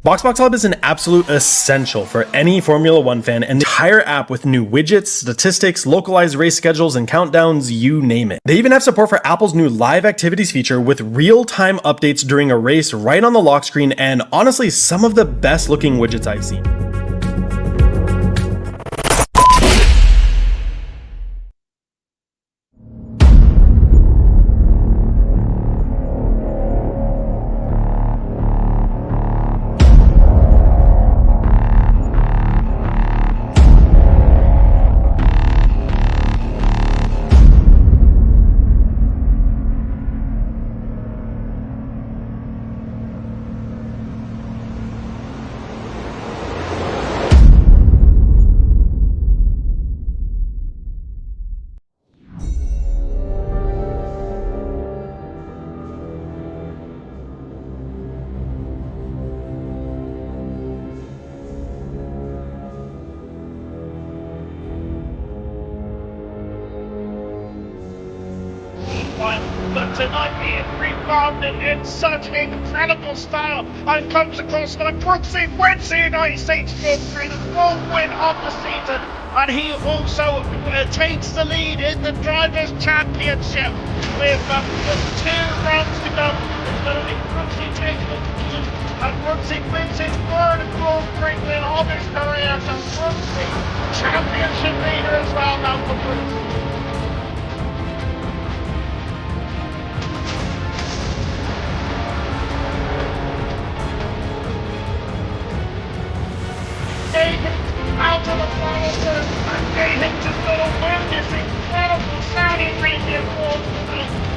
BoxBox Hub is an absolute essential for any Formula One fan, and the entire app with new widgets, statistics, localized race schedules, and countdowns, you name it. They even have support for Apple's new live activities feature with real-time updates during a race right on the lock screen, and honestly, some of the best looking widgets I've seen. But tonight he has rebounded in such incredible style and comes across like Brooksy wins the United States Grand Prix, the fourth win of the season, and he also takes the lead in the Drivers' Championship with just 2 rounds to go. It's going to be Brooksy taking the lead, and Brooksy wins his third Grand Prix win of his career. So Brooksy, championship leader as well now for Brooksy. Out of the final turn, and David just got to win this incredible Saudi premium for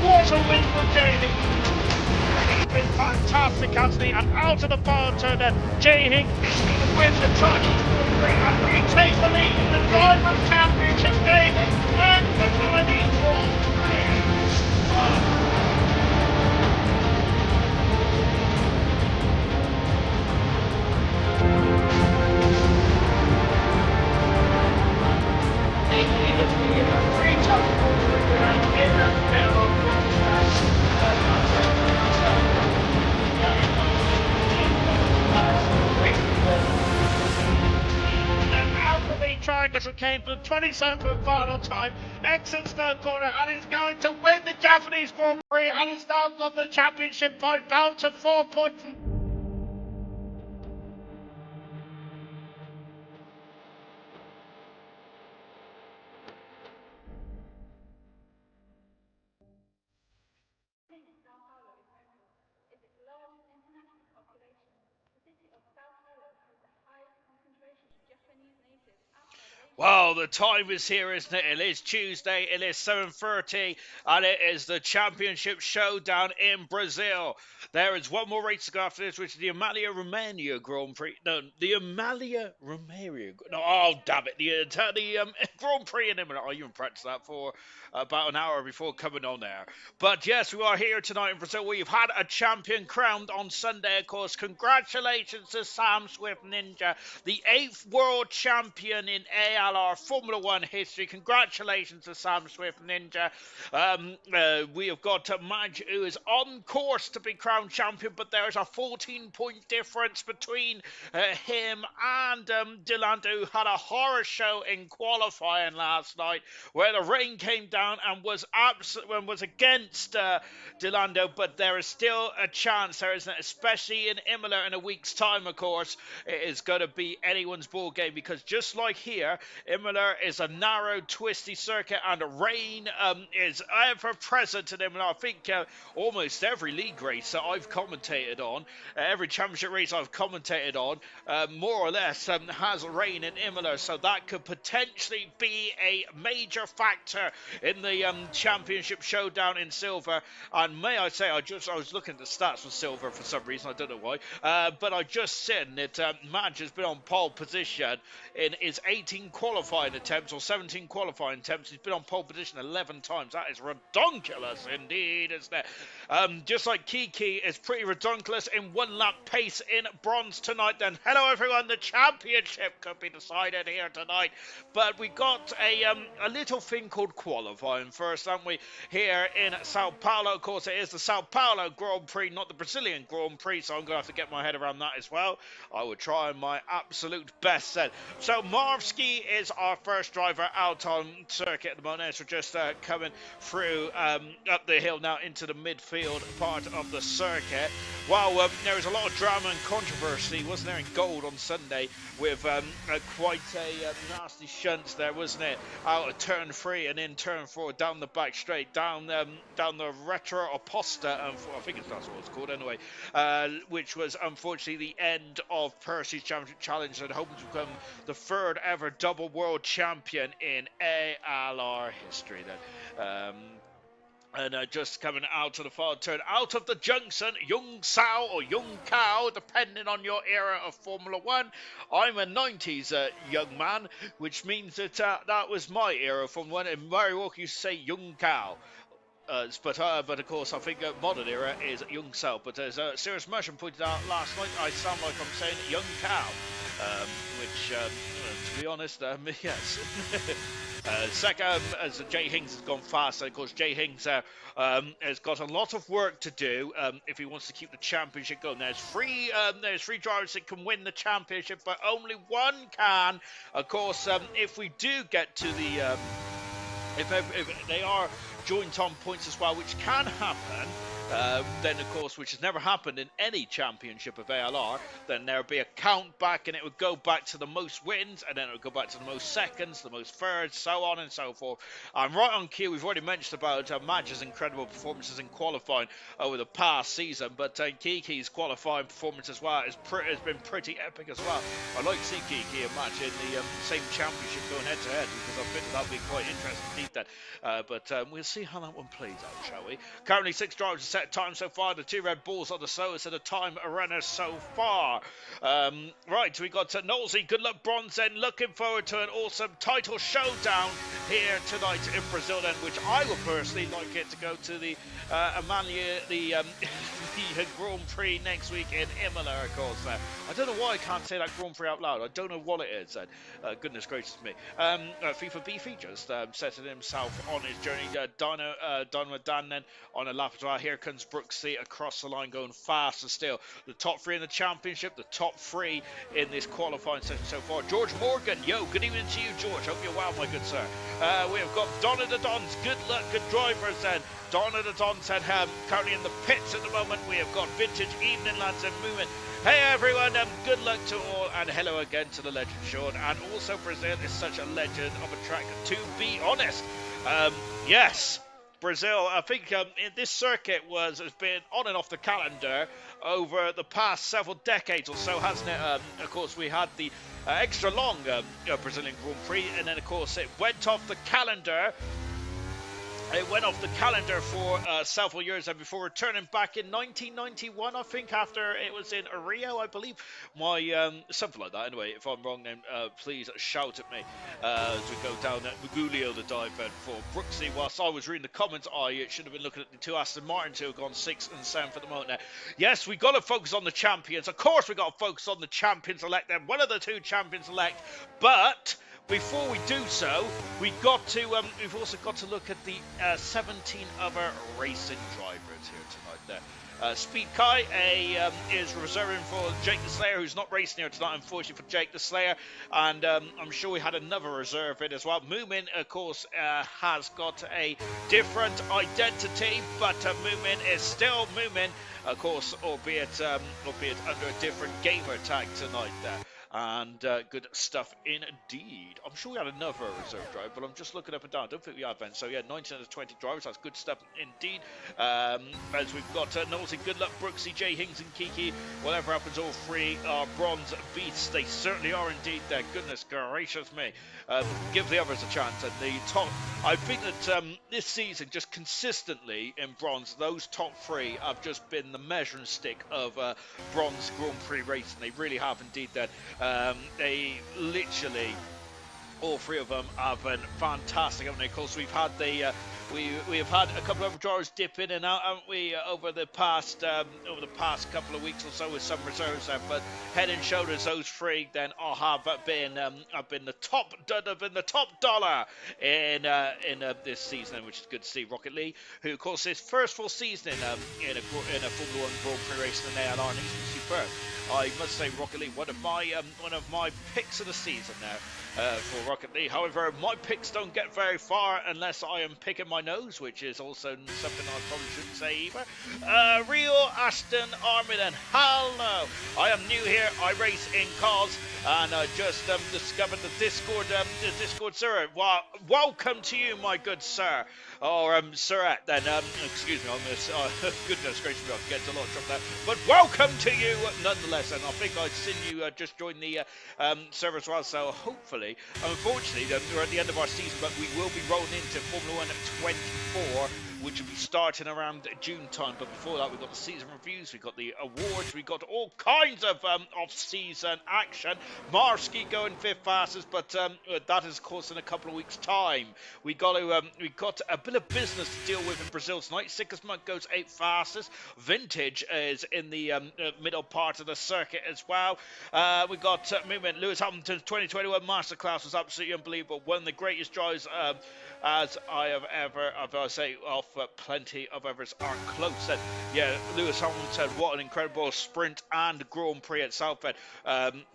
what a win for David. He's been fantastic, hasn't he? And out of the final turn then, Jay Hinks wins the Chinese and he takes the lead in the Drivers' Championship. David wins the Chinese Grand Prix. Triangles came for the 27th final time, exits third corner, and is going to win the Japanese Grand Prix, and is now got the championship point down to 4 points. Well, the time is here, isn't it? It is Tuesday, it is 7:30, and it is the Championship Showdown in Brazil. There is one more race to go after this, which is the Emilia Romagna Grand Prix. No, the Emilia Romagna. No, oh, damn it. The Grand Prix in Imola. I even practiced that for about an hour before coming on there. But yes, we are here tonight in Brazil. We've had a champion crowned on Sunday, of course. Congratulations to Sam Swift Ninja, the 8th world champion in ALR Formula One history. Congratulations to Sam Swift Ninja. We have got Madge, who is on course to be crowned champion, but there's a 14-point difference between him and Delando, who had a horror show in qualifying last night, where the rain came down and was against Delando, but there is still a chance, there isn't, especially in Imola in a week's time, of course. It is going to be anyone's ball game, because just like here, Imola is a narrow, twisty circuit, and rain is ever present in Imola. I think almost every league race that I've commentated on, every championship race I've commentated on, more or less has rain in Imola, so that could potentially be a major factor in the championship showdown in Silver. And may I say, I was looking at the stats for Silver for some reason, I don't know why, but I just seen that Madge has been on pole position in his 18 qualifying attempts or 17 qualifying attempts. He's been on pole position 11 times. That is redonkulous indeed, isn't it? Just like Kiki is pretty redonkulous in 1 lap pace in bronze tonight. Then hello everyone, the championship could be decided here tonight, but we got a little thing called qualifying first, haven't we, here in Sao Paulo. Of course, it is the Sao Paulo Grand Prix, not the Brazilian Grand Prix, so I'm going to have to get my head around that as well. I will try my absolute best then. So Marvski is our first driver out on circuit at the moment. So just coming through up the hill now into the midfield part of the circuit. Well, there was a lot of drama and controversy, wasn't there, in Gold on Sunday, with quite a nasty shunt there, wasn't it? Out of turn 3 and in turn 4 down the back straight, down the Retro Oposta, I think that's what it's called anyway, which was unfortunately the end of Percy's Championship Challenge, and hoping to become the 3rd ever double world champion in ALR history then. And just coming out of the far turn, out of the junction, Jung Sao or Jung Kao, depending on your era of Formula One. I'm a 90s young man, which means that that was my era of Formula One. And Murray Walker used to say Jung Kao. But of course, I think modern era is Jung Sao. But as Serious Merchant pointed out last night, I sound like I'm saying Young Cow, which, to be honest, yes. Second, as Jay Hings has gone fast, and of course Jay Hings has got a lot of work to do if he wants to keep the championship going. There's three drivers that can win the championship, but only one can. Of course, if we do get to the if they are joint on points as well, which can happen, then of course, which has never happened in any championship of ALR, then there would be a count back and it would go back to the most wins, and then it would go back to the most seconds, the most thirds, so on and so forth. And right on cue, we've already mentioned about Madge's incredible performances in qualifying over the past season, but Kiki's qualifying performance as well has been pretty epic as well. I'd like to see Kiki and Madge in the same championship going head to head, because I think that'll be quite interesting indeed then. But we'll see how that one plays out, shall we? Currently 6 drivers have set time so far. The 2 Red Bulls are the slowest at the time runners so far. Right, we got Knowlesy. Good luck, Bronze, and looking forward to an awesome title showdown here tonight in Brazil, then, which I would personally like it to go to the Amalia, the Grand Prix next week in Imola, of course. I don't know why I can't say that Grand Prix out loud. I don't know what it is. Goodness gracious me. FIFA Beefy just setting himself on his journey. Dino Dan then on a lap as well. Here comes Brooksy across the line, going faster still. The top 3 in the championship, the top 3 in this qualifying session so far. George Morgan, yo, good evening to you, George. Hope you're well, my good sir. We have got Donna the Dons. Good luck, good drivers then. Donna the Dons said currently in the pits at the moment. We have got Vintage Evening Lads and Movement. Hey everyone, good luck to all, and hello again to the legend Sean. And also Brazil is such a legend of a track, to be honest. Yes, Brazil, I think this circuit has been on and off the calendar over the past several decades or so, hasn't it? Of course, we had the extra long Brazilian Grand Prix, and then of course it went off the calendar. It went off the calendar for several years, and before returning back in 1991, I think, after it was in Rio, I believe. Something like that. Anyway, if I'm wrong, then please shout at me as we go down at Magulio the dive bed for Brooksy. Whilst I was reading the comments, I should have been looking at the 2 Aston Martins who have gone 6th and 7th at the moment now. Yes, we got to focus on the champions. Of course, we got to focus on the champions elect. Then one of the 2 champions elect, but before we do so, we've also got to look at the 17 other racing drivers here tonight there. Speed Kai is reserving for Jake the Slayer, who's not racing here tonight, unfortunately for Jake the Slayer. And I'm sure we had another reserve in as well. Moomin, of course, has got a different identity, but Moomin is still Moomin, of course, albeit under a different gamer tag tonight there. And good stuff indeed. I'm sure we had another reserve drive, but I'm just looking up and down. I don't think we have, Ben. So yeah, 19 out of 20 drivers. That's good stuff indeed. As we've got Knowlesy, good luck, Brooksy, Jay Hings and Kiki. Whatever happens, all 3 are bronze beasts. They certainly are indeed there. Goodness gracious me. Give the others a chance. And the top, I think that this season, just consistently in bronze, those top 3 have just been the measuring stick of bronze Grand Prix racing. They really have indeed that. They literally, all 3 of them have been fantastic, haven't they? Of course, we've had we have had a couple of drivers dip in and out, haven't we, over the past couple of weeks or so with some reserves there. But head and shoulders, those 3 then have been the top dollar in this season, which is good to see. Rocket Lee, who of course his first full season in a Formula 1 Grand Prix race in ALR, and he's been superb. I must say, Rocket Lee, one of my picks of the season now. For Rocket Lee. However, my picks don't get very far unless I am picking my nose, which is also something I probably shouldn't say either. Real Aston Army then. Hello. I am new here. I race in cars, and I just discovered the Discord server. Welcome to you, my good sir. Or Sirette then. Excuse me. Goodness gracious me, I'll get a lot of trouble there. But welcome to you nonetheless, and I think I've seen you just join the server as well. So hopefully, unfortunately, we're at the end of our season, but we will be rolling into Formula 1 at 24 which will be starting around June time. But before that, we've got the season reviews, we've got the awards, we've got all kinds of off-season action. Marski going 5th fastest, but that is, of course, in a couple of weeks' time. We got a bit of business to deal with in Brazil tonight. Sigismund goes 8th fastest. Vintage is in the middle part of the circuit as well. We got movement. Lewis Hamilton's 2021 Masterclass was absolutely unbelievable. One of the greatest drives as I have ever, I say, off plenty of others are close. And yeah, Lewis Hamilton, what an incredible sprint and Grand Prix at Southend.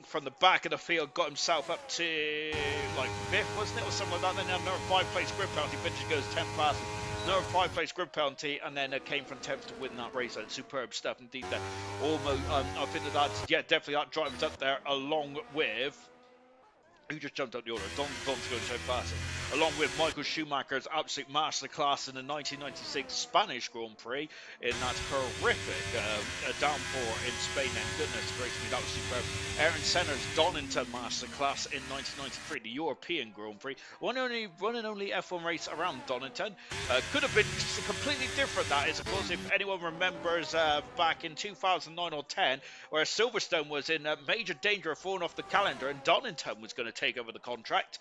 From the back of the field, got himself up to like 5th, wasn't it, or something like that. Then another 5-place grid penalty. Vintage goes 10th fast. Another 5-place grid penalty, and then came from 10th to win that race. And superb stuff indeed. There, almost. I think that's definitely that driver's up there, along with. Who just jumped up the order? Don's going so fast. Along with Michael Schumacher's absolute masterclass in the 1996 Spanish Grand Prix in that horrific downpour in Spain. And goodness gracious me, that was superb. Ayrton Senna's Donington masterclass in 1993, the European Grand Prix. One and only F1 race around Donington. Could have been completely different, that is, of course, if anyone remembers back in 2009 or 10, where Silverstone was in major danger of falling off the calendar, and Donington was going to take over the contract,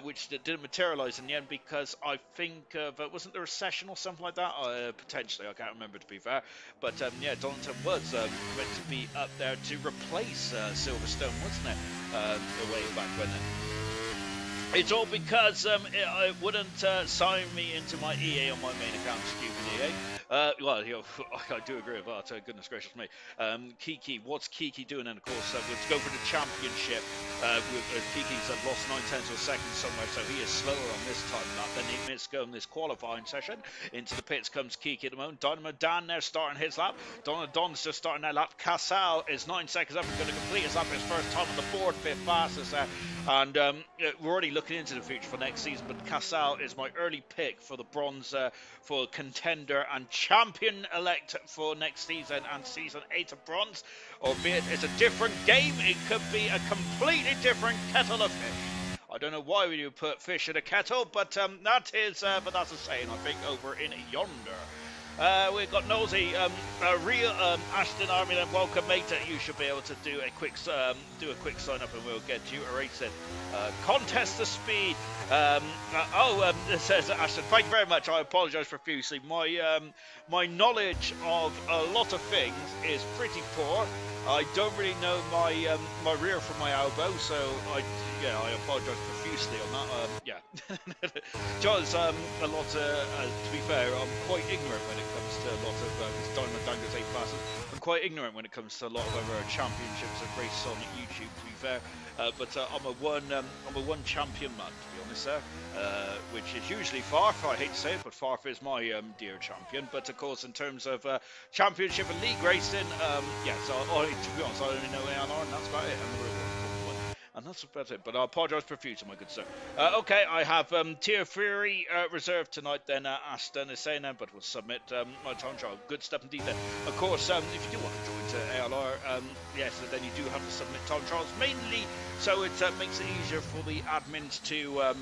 which didn't materialize in the end because I think wasn't there a recession or something like that? Potentially, I can't remember, to be fair. But yeah, Donington was meant to be up there to replace Silverstone, wasn't it? Way back when. It's all because it wouldn't sign me into my EA on my main account, stupid EA. Well, you know, I do agree with that. Goodness gracious me. Kiki, what's Kiki doing? And of course, let's go for the championship. Kiki's lost 9/10 of a second somewhere, so he is slower on this time lap than he missed going this qualifying session. Into the pits comes Kiki at the moment. Dynamo Dan there starting his lap. Don's just starting their lap. Casal is 9 seconds up. He's going to complete his lap his first time on the board, 5th fastest there. And we're already looking into the future for next season, but Casal is my early pick for the bronze, for contender and champion-elect for next season and season 8 of bronze. Albeit it's a different game, it could be a completely different kettle of fish. I don't know why we do put fish in a kettle, but that's a saying, I think, over in yonder. We've got Nosy, a real Ashton Army, and welcome, mate. You should be able to do a quick sign up, and we'll get you a race in. Contest the speed. It says Ashton. Thank you very much. I apologise profusely. My knowledge of a lot of things is pretty poor. I don't really know my rear from my elbow, so I apologise profusely on that. John's a lot. To be fair, I'm quite ignorant when it comes to a lot of Diamond Danger's 8 classes. I'm quite ignorant when it comes to a lot of other championships and races on YouTube. To be fair, but I'm a one champion man, to be honest, sir. Which is usually Farf. I hate to say it, but Farf is my dear champion. But of course, in terms of championship and league racing, so to be honest, I only know ALR, and that's about it. And that's about it. But I apologise profusely, my good sir. Okay, I have Tier Fury reserved tonight. Then Aston is saying that, but we'll submit my time trial. Good stuff indeed. Then, of course, if you do want to join to ALR, yes, then you do have to submit time trials mainly, so it makes it easier for the admins to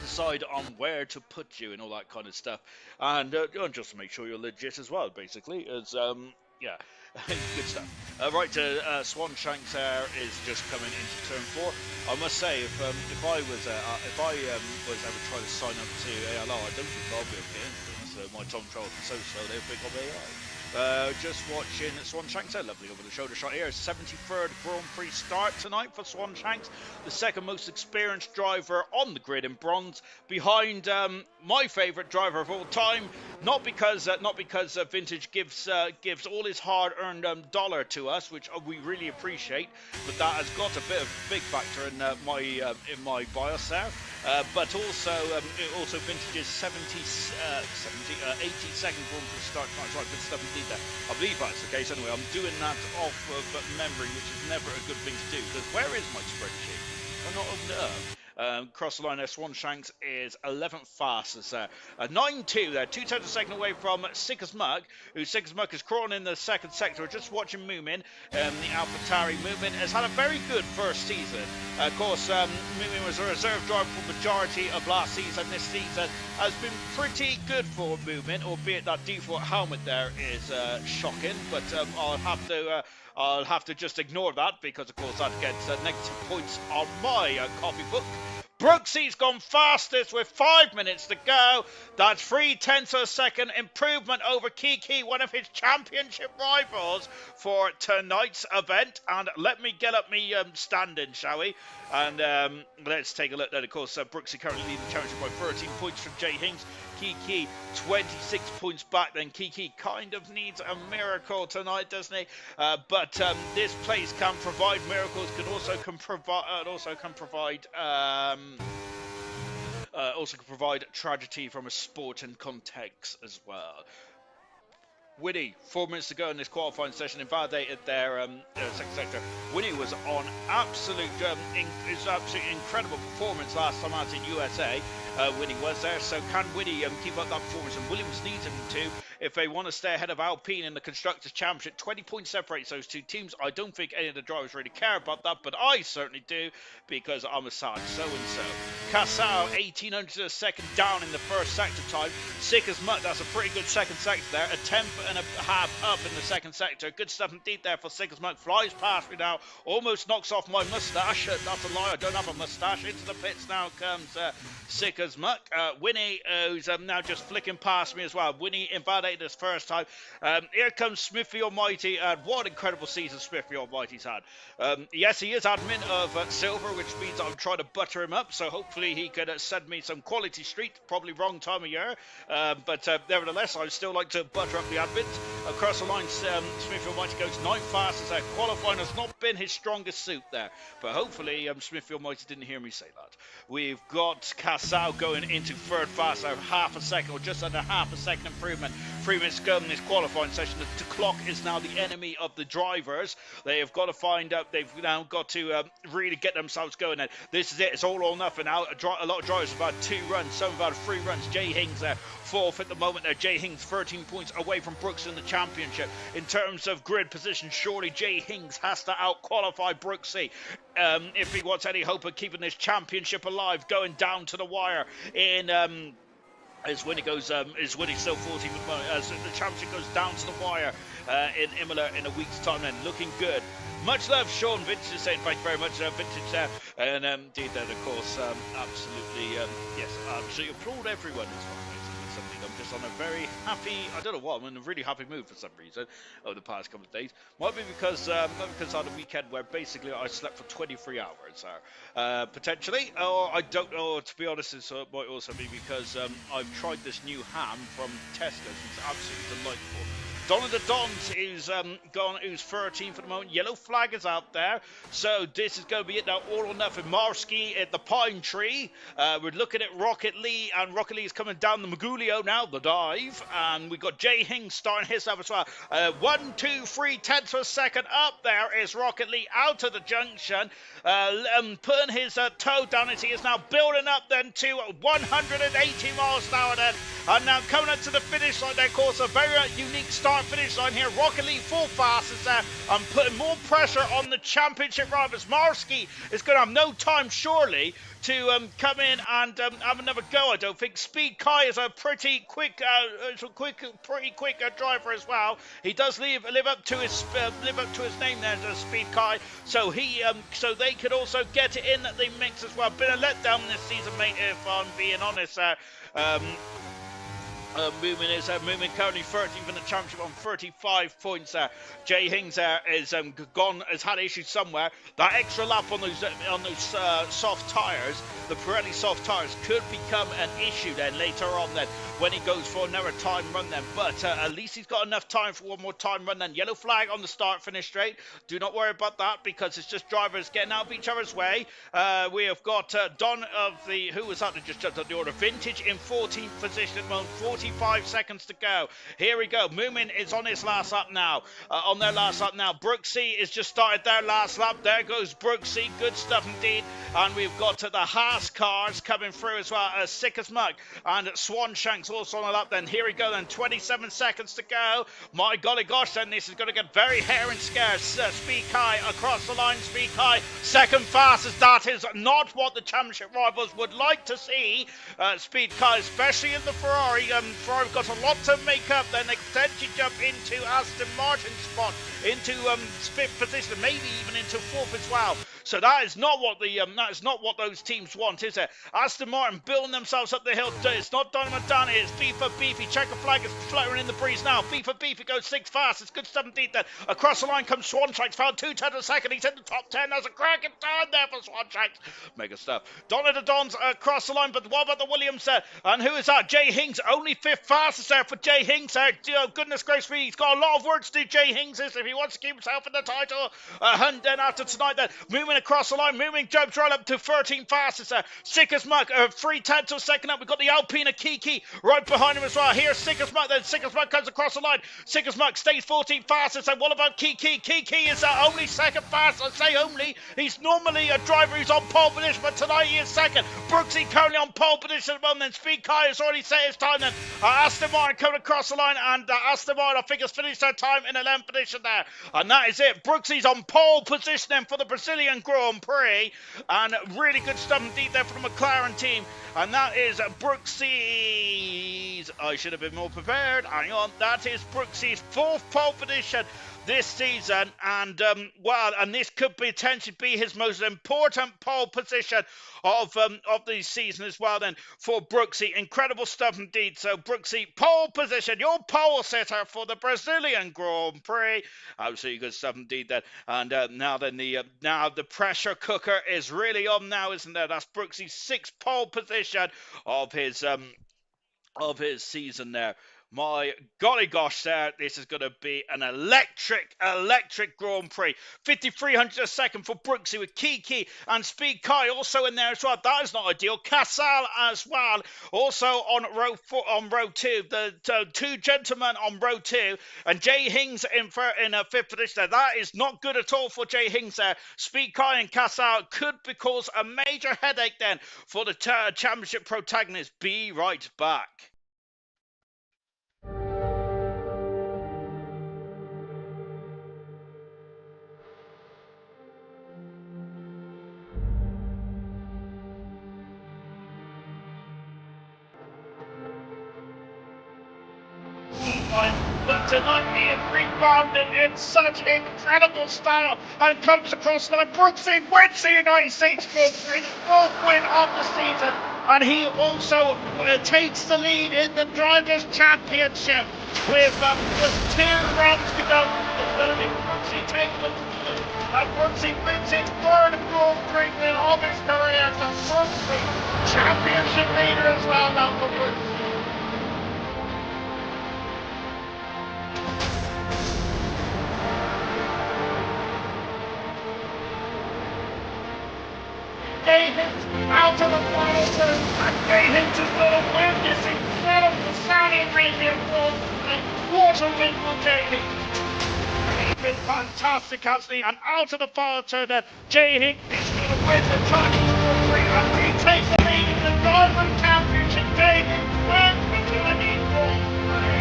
decide on where to put you and all that kind of stuff, and just to make sure you're legit as well, basically. As good stuff. Right, Swanshanks is just coming into turn 4. I must say, if I was ever trying to sign up to ALR, I don't think I'll be able to get into this. My time trials are so slow, they'll think I'm AI. Just watching Swanshanks, lovely over the shoulder shot here. 73rd Grand Prix start tonight for Swanshanks, the second most experienced driver on the grid in bronze, behind my favourite driver of all time. Not because Vintage gives all his hard-earned dollar to us, which we really appreciate, but that has got a big factor in my bias there. But also Vintage's 82nd Grand Prix start. Right, good stuff indeed there. I believe that's the case anyway. I'm doing that off of memory, which is never a good thing to do. Because where is my spreadsheet? I've not opened it up. Cross the line there, Swanshanks is 11th fastest there. 9-2 there, 2/10 of a second away from Sick as Muck, who Sick as Muck is crawling in the second sector. Just watching Moomin, the AlphaTauri. Moomin has had a very good first season. Of course, Moomin was a reserve driver for the majority of last season. This season has been pretty good for Moomin, albeit that default helmet there is shocking, but I'll have to just ignore that because, of course, that gets negative points on my copybook. Brooksy's gone fastest with 5 minutes to go. That's 3/10 of a second improvement over Kiki, one of his championship rivals for tonight's event. And let me get up me standing, shall we? And let's take a look then. Of course, Brooksy currently leading the championship by 13 points from Jay Hings. Kiki 26 points back. Then Kiki kind of needs a miracle tonight, doesn't he? But this place can provide miracles. Also can provide tragedy from a sporting context as well. Winnie, 4 minutes to go in this qualifying session, invalidated their second sector. Winnie was on absolutely incredible performance last time out in USA. Winnie was there, so can Winnie keep up that performance? And Williams needs him to if they want to stay ahead of Alpine in the Constructors' Championship. 20 points separates those two teams. I don't think any of the drivers really care about that, but I certainly do because I'm a sad so-and-so. Casal, 1800 a second down in the first sector time. Sick as Muck, that's a pretty good second sector there. A 10 and a half up in the second sector. Good stuff indeed there for Sick as Muck. Flies past me now, almost knocks off my moustache. That's a lie, I don't have a moustache. Into the pits now comes Sick as Muck. Winnie, who's now just flicking past me as well. Winnie invalidated this first time. Here comes Smithy Almighty, and what an incredible season Smithy Almighty's had. Yes, he is admin of Silver, which means I'm trying to butter him up, so hopefully he could send me some quality street. Probably wrong time of year, but nevertheless, I still like to butter up the admins. Across the line, Smithy Almighty goes 9th fastest there. Qualifying has not been his strongest suit there, but hopefully Smithy Almighty didn't hear me say that. We've got Casal going into 3rd fast, half a second, or just under half a second improvement. 3 minutes to go in this qualifying session. The clock is now the enemy of the drivers. They have got to find out, they've now got to really get themselves going. And this is it, it's all or nothing now. A lot of drivers have had 2 runs, some have had 3 runs. Jay Hings there, 4th at the moment there. Jay Hings 13 points away from Brooks in the championship. In terms of grid position, surely Jay Hings has to out-qualify Brooksy if he wants any hope of keeping this championship alive, going down to the wire in... As Winnie goes, is Winnie still 14 as the championship goes down to the wire in Imola in a week's time then, looking good. Much love, Sean Vintage is saying thank you very much, Vintage there. And indeed then, of course, absolutely, yes, absolutely applaud everyone as well. I'm just on a very happy, I don't know what, I'm in a really happy mood for some reason over the past couple of days. Might be because, not because I had a weekend where basically I slept for 23 hours, potentially, or I don't know, to be honest, it might also be because I've tried this new ham from Tesco's, it's absolutely delightful. Donna the Dons is gone, who's 13th at the moment. Yellow flag is out there. So this is going to be it now, all or nothing. Marsky at the Pine Tree. We're looking at Rocket Lee, and Rocket Lee is coming down the Magulio now, the dive. And we've got Jay Hings starting his lap as well. 1, 2, 3 tenths of a second up there is Rocket Lee out of the junction. Putting his toe down as he is now building up then to 180 miles an hour then. And now coming up to the finish line there, of course, a very unique start-finish line here. Rocket League full fastest there and putting more pressure on the championship rivals. Marsky is going to have no time, surely, to come in and have another go, I don't think. Speed Kai is a pretty quick driver as well. He does live up to his name there, Speed Kai. So so they could also get it in the mix as well. Been a letdown this season, mate, if I'm being honest. Moomin currently 13th in the championship on 35 points there. Jay Hings there is has had issues somewhere. That extra lap on those soft tyres, the Pirelli soft tyres, could become an issue then later on then when he goes for another time run then. But at least he's got enough time for one more time run then. Yellow flag on the start finish straight. Do not worry about that because it's just drivers getting out of each other's way. We have got Don of the, who was that that just jumped on the order? Vintage in 14th position at the moment. 14 25 seconds to go. Here we go. Moomin is on his last lap now. On their last lap now. Brooksy has just started their last lap. There goes Brooksy. Good stuff indeed. And we've got the Haas cars coming through as well as Sick as Mug and Swanshanks also on the lap. Then here we go. Then 27 seconds to go. My golly gosh, then this is going to get very hair and scarce. Speed Kai across the line. Speed Kai second fastest. That is not what the championship rivals would like to see. Speed Kai, especially in the Ferrari. Ferrari got a lot to make up. Then they potentially jump into Aston Martin's spot, into fifth position, maybe even into fourth as well. So that is not what those teams want, is it? Aston Martin building themselves up the hill. It's not Dynamo Danny, it's FIFA Beefy. Checker flag is fluttering in the breeze now. FIFA Beefy goes sixth fast. It's good stuff indeed. Then across the line comes Swanshanks. Found 2:10 a second. He's in the top 10. There's a cracking time there for Swanshanks. Mega stuff. Donna the Dons across the line, but what about the Williams there? And who is that? Jay Hings, only fifth fastest there for Jay Hings there. Oh, goodness gracious me, he's got a lot of work to do, Jay Hings is, if he wants to keep himself in the title. And then after tonight, then moving across the line, moving jumps right up to 13 fastest there. Sick as Mug, 3/10 to a second up. We've got the Alpina Kiki right behind him as well. Here's Sick as Mug, then Sick as Mug comes across the line. Sick as Mug stays 14 fastest. And what about Kiki? Kiki is only second fast. I say only. He's normally a driver who's on pole position, but tonight he is second. Brooksy currently on pole position at the moment. Then Speed Kai has already set his time. Then Aston Martin coming across the line, and Aston Martin, I think, has finished their time in 11th position there. And that is it. Brooksy's on pole position then for the Brazilian Grand Prix. And really good stuff indeed there for the McLaren team. And that is Brooksy's. I should have been more prepared. Hang on. That is Brooksy's fourth pole position this season, and and this could potentially be his most important pole position of the season as well. Then for Brooksy, incredible stuff indeed. So Brooksy, pole position, your pole sitter for the Brazilian Grand Prix. Absolutely good stuff indeed. Then and now the pressure cooker is really on now, isn't there? That's Brooksy's sixth pole position of his season there. My golly gosh there, this is going to be an electric Grand Prix. 5,300 a second for Brooksy with Kiki and Speed Kai also in there as well. That is not ideal. Casal as well, also on row two. The two gentlemen on row two, and Jay Hings in fifth position there. That is not good at all for Jay Hings there. Speed Kai and Casal could cause a major headache then for the championship protagonists. Be right back. But tonight he is rebounded in such incredible style and comes across the line. Brooksy wins the United States Grand Prix, the fourth win of the season, and he also takes the lead in the Drivers' Championship with just 2 rounds to go. It's going to be Brooksy taking the lead, and Brooksy wins his third Grand Prix win of his career. So Brooksy, championship leader as well now for Brooksy. Out of the final turn, and Hings is going to win this incredible Saudi Arabian Grand Prix. What a win for Jay Hings. He's been fantastic, hasn't he? And out of the final turn, Jay Hings is going to win the Chinese Grand Prix, and he takes the lead in the Diamond Championship. Jay Hings wins the Chinese Grand Prix.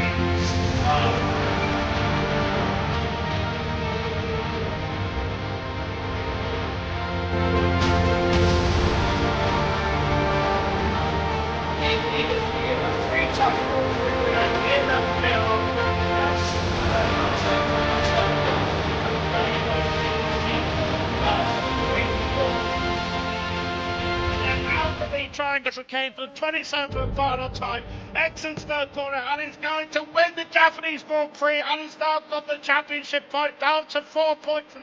Trying to chicane for the 27th and final time. Exits third corner, and he's going to win the Japanese Grand Prix, and he's now got the championship point down to 4 points.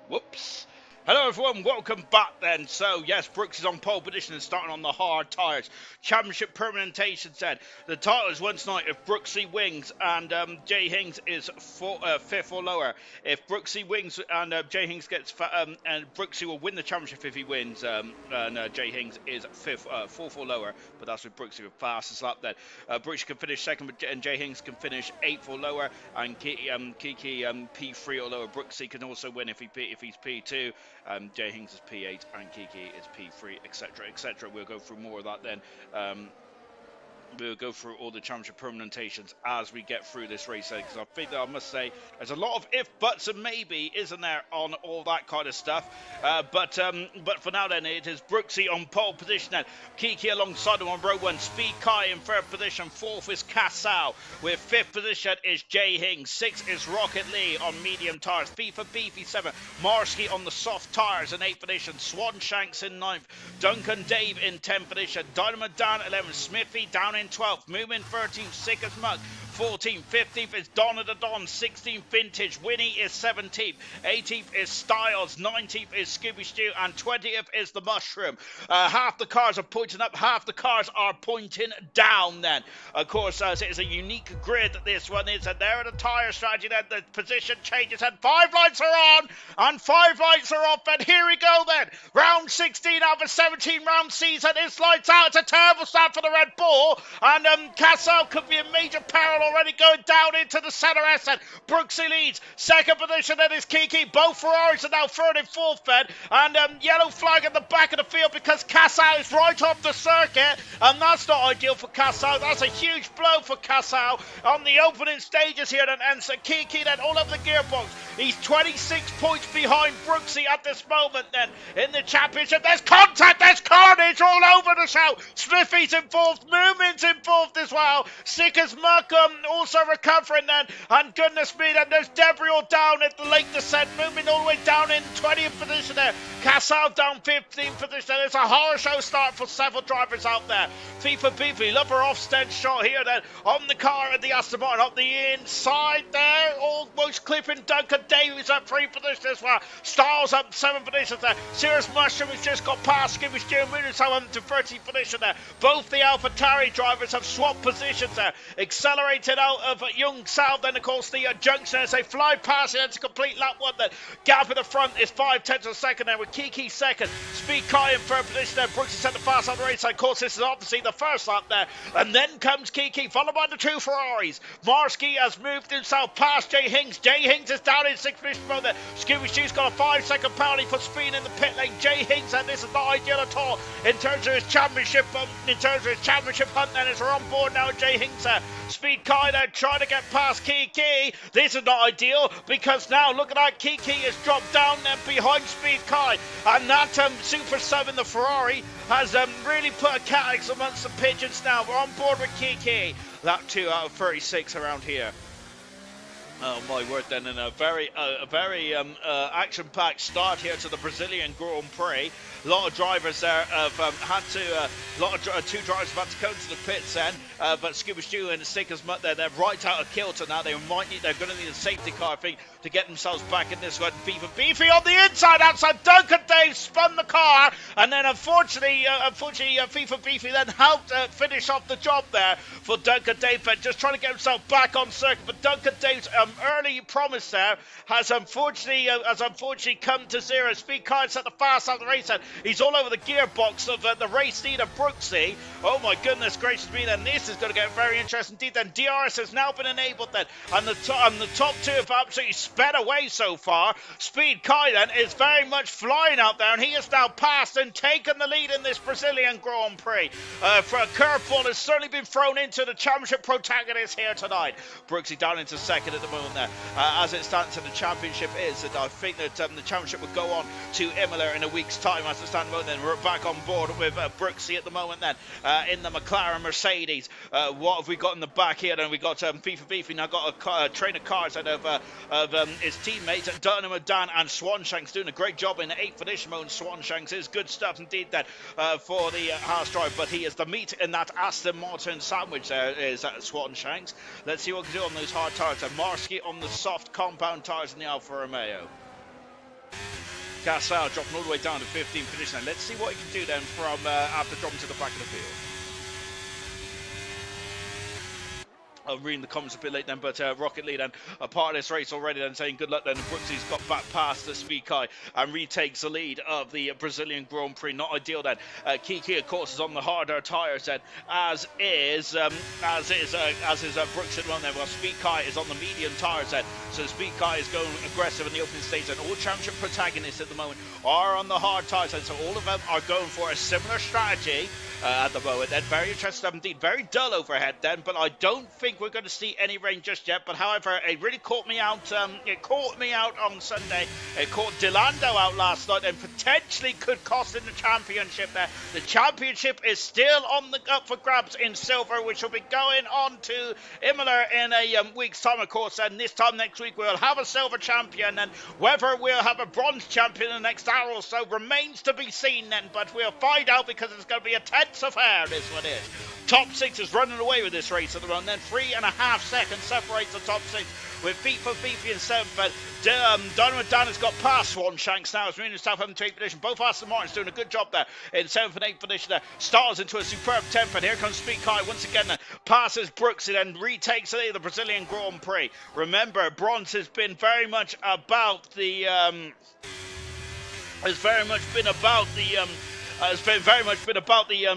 Whoops. Hello everyone, welcome back then. So yes, Brooks is on pole position and starting on the hard tyres. Championship permutation said the title is one tonight if Brooksy wins and Jay Hings is fifth or lower. If Brooksy wins and Jay Hings gets and Brooksy will win the championship if he wins and Jay Hings is fourth or lower. But that's with Brooksy with fastest lap then. Brooksy can finish second and Jay Hings can finish eighth or lower and Kiki P3 or lower. Brooksy can also win if he's P2. Jay Hings is P8 and Kiki is P3, etc., etc. We'll go through more of that then. We'll go through all the championship permutations as we get through this race, because I think that I must say there's a lot of if, buts, and maybe, isn't there, on all that kind of stuff. But for now, then it is Brooksy on pole position. Then Kiki alongside him on row one. Speed Kai in third position. Fourth is Casal. With fifth position is Jay Hings. Sixth is Rocket Lee on medium tires. FIFA Beefy 7. Marsky on the soft tires in 8th position. Swan Shanks in 9th. Duncan Dave in 10th position. Dynamo Dan 11th. Smithy down in 12th. Moomin 13th. Sick as Mug 14th. 15th is Donna the Don. 16th Vintage. Winnie is 17th. 18th is Styles. 19th is Scooby Stew. And 20th is the Mushroom. Half the cars are pointing up. Half the cars are pointing down then. Of course, it is a unique grid this one is. And there are the tyre strategy then. The position changes and 5 lights are on and 5 lights are off. And here we go then. Round 16 out of a 17 round season. It's lights out. It's a terrible start for the Red Bull. And Castle could be a major peril already going down into the centre S. And Brooksy leads. Second position then is Kiki. Both Ferraris are now third and fourth then. And yellow flag at the back of the field because Castle is right off the circuit. And that's not ideal for Castle. That's a huge blow for Castle on the opening stages here. And so Kiki then all over the gearbox. He's 26 points behind Brooksy at this moment then in the championship. There's contact, there's carnage all over the show. Smithy's in fourth, Moomin's in fourth as well. Sick as Muck also recovering then. And goodness me, then there's debris all down at the lake descent. Moomin all the way down in 20th position there. Casal down 15th position. It's a horror show start for several drivers out there. FIFA Beefy, love her offstead shot here then on the car at the Aston Martin up the inside there. Almost clipping Duncan Davies up 3 positions as well. Styles up 7 positions there. Serious Mushroom has just got past Skibby Steering Mooners to 30th position there. Both the AlphaTauri drivers have swapped positions there. Accelerated out of Young South then of course the junction as they fly past it. It's a complete lap one then. Gap in the front is 5/10 of a second there with Kiki second. Speed Kai in third position there. Brooks is set the fast on the race side. Of course this is obviously the first lap there. And then comes Kiki followed by the 2 Ferraris. Marsky has moved himself past Jay Hings. Jay Hings is down in 6th position mode there. Scooby Stew's got a 5-second penalty for speed in the pit lane. Jay Hings, and this is not ideal at all in terms of his championship hunt then as we're on board now. Jay Hings Speed Kai there trying to get past Kiki. This is not ideal because now look at that, Kiki has dropped down there behind Speed Kai, and that Super Sub in the Ferrari has really put a cat amongst the pigeons now. We're on board with Kiki. Lap 2 out of 36 around here. Oh my word then, and a very action-packed start here to the Brazilian Grand Prix. A lot of drivers there have had to, 2 drivers have had to come to the pits then, but Scuba Stew and Sick as Mutt there, they're right out of kilter now. They're going to need a safety car, I think, to get themselves back in this one. Beefy on the inside, outside. Duncan Dave spun the car, and then unfortunately, FIFA Beefy then helped finish off the job there for Duncan Dave, just trying to get himself back on circuit. But Duncan Dave's early promise there has unfortunately come to zero. Speed Car set the fast out of the race, and he's all over the gearbox of the race leader Brooksy. Oh my goodness gracious me, then this is going to get very interesting indeed. Then DRS has now been enabled then, and the top 2 have absolutely sped away so far. Speed Kai then is very much flying out there, and he has now passed and taken the lead in this Brazilian Grand Prix. For a curveball has certainly been thrown into the championship protagonist here tonight. Brooksy down into second at the moment there. As it stands in the championship is that I think that the championship will go on to Imola in a week's time as it stands at the moment. Then we're back on board with Brooksy at the moment then in the McLaren Mercedes. What have we got in the back here? Then we got FIFA Beefy now got a train of cars out of his teammates Dynamo Dan and Swanshanks doing a great job in the 8th position mode. Swanshanks is good stuff indeed then for the Haas drive, but he is the meat in that Aston Martin sandwich there is Swanshanks. Let's see what we can do on those hard tires. And Marsky on the soft compound tires in the Alfa Romeo. Gasol dropping all the way down to 15th position. And let's see what he can do then from after dropping to the back of the field. I'm reading the comments a bit late then, but Rocket League then a part of this race already then saying good luck then. Brooksy's got back past the Speed Kai and retakes the lead of the Brazilian Grand Prix. Not ideal then. Kiki of course is on the harder tyres then, as is Brooks at one then. Well, Speed Kai is on the medium tyres then, so Speed Kai is going aggressive in the opening stage. And all championship protagonists at the moment are on the hard tyres, and so all of them are going for a similar strategy at the moment. Then very interesting indeed, very dull overhead then, but I don't think we're going to see any rain just yet. But however, it really caught me out. It caught me out on Sunday. It caught Delando out last night, and potentially could cost him the championship there. The championship is still on the up for grabs in silver, which will be going on to Imola in a week's time, of course. And this time next week we'll have a silver champion, and whether we'll have a bronze champion in the next hour or so remains to be seen then. But we'll find out, because it's going to be a tense affair. This one is. Top 6 is running away with this race at the moment. Then 3.5 seconds separates the top 6, with FIFA, Fifi and 7th. But Donovan Dan has got past Swan Shanks now. As we're in the Southampton 8th position. Both Aston Martins doing a good job there in 7th and 8th position there. Stars into a superb 10th. And here comes Speed Kai once again. Passes Brooks and then retakes the Brazilian Grand Prix. Remember, bronze has been very much about the